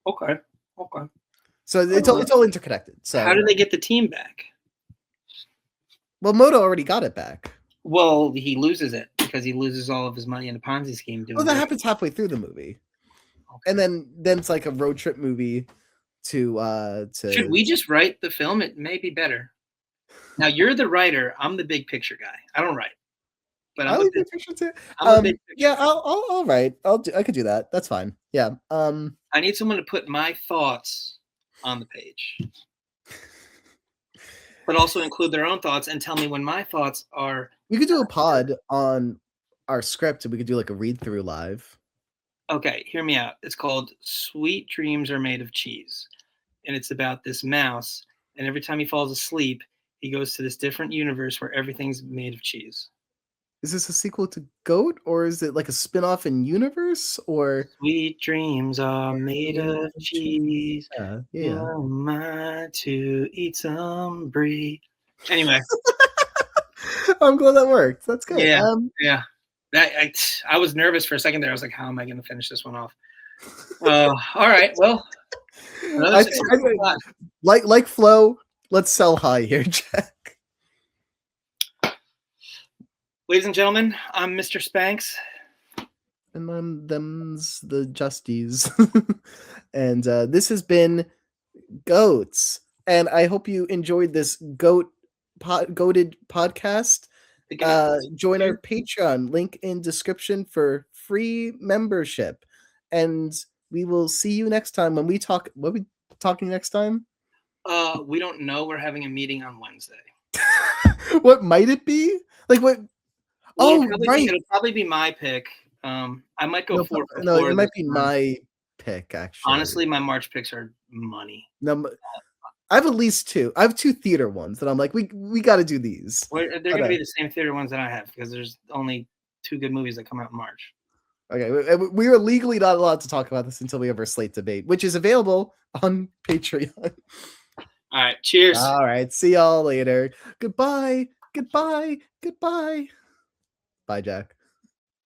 Okay. So it's all interconnected. So how do they get the team back? Well, Moto already got it back. Well, he loses it because he loses all of his money in a Ponzi scheme. Well, that happens halfway through the movie, and then it's like a road trip movie. To should we just write the film? It may be better. Now you're the writer. I'm the big picture guy. I don't write, but I'm the big picture too. Yeah, I'll write. I could do that. That's fine. Yeah. I need someone to put my thoughts on the page, but also include their own thoughts and tell me when my thoughts are. We could do a pod on our script, and we could do like a read through live. Okay, hear me out. It's called "Sweet Dreams Are Made of Cheese." and it's about this mouse. And every time he falls asleep, he goes to this different universe where everything's made of cheese. Is this a sequel to Goat, or is it like a spin-off in universe, or Sweet dreams are made of cheese. yeah, yeah. You're mine to eat some brie. Anyway, I'm glad that worked. That's good. yeah, yeah. That I was nervous for a second there. I was like, how am I going to finish this one off? All right. Well, another I successful think pod. like Flo, let's sell high here, Jack. Ladies and gentlemen, I'm Mr. Spanks. And I'm them's the Justies. And this has been Goats. And I hope you enjoyed this goated podcast. Join our Patreon, link in description for free membership. And we will see you next time when we talk. What are we talking next time? We don't know. We're having a meeting on Wednesday. What might it be? Like what? Well, Right. It'll probably be my pick. I might go four for No, four it might this be time. my pick, actually. Honestly, my March picks are money. No, I have at least two. I have two theater ones that I'm like, we got to do these. They're going to be the same theater ones that I have because there's only 2 good movies that come out in March. Okay, we are legally not allowed to talk about this until we have our slate debate, which is available on Patreon. All right, cheers. All right, see y'all later. Goodbye. Goodbye. Goodbye. Bye, Jack.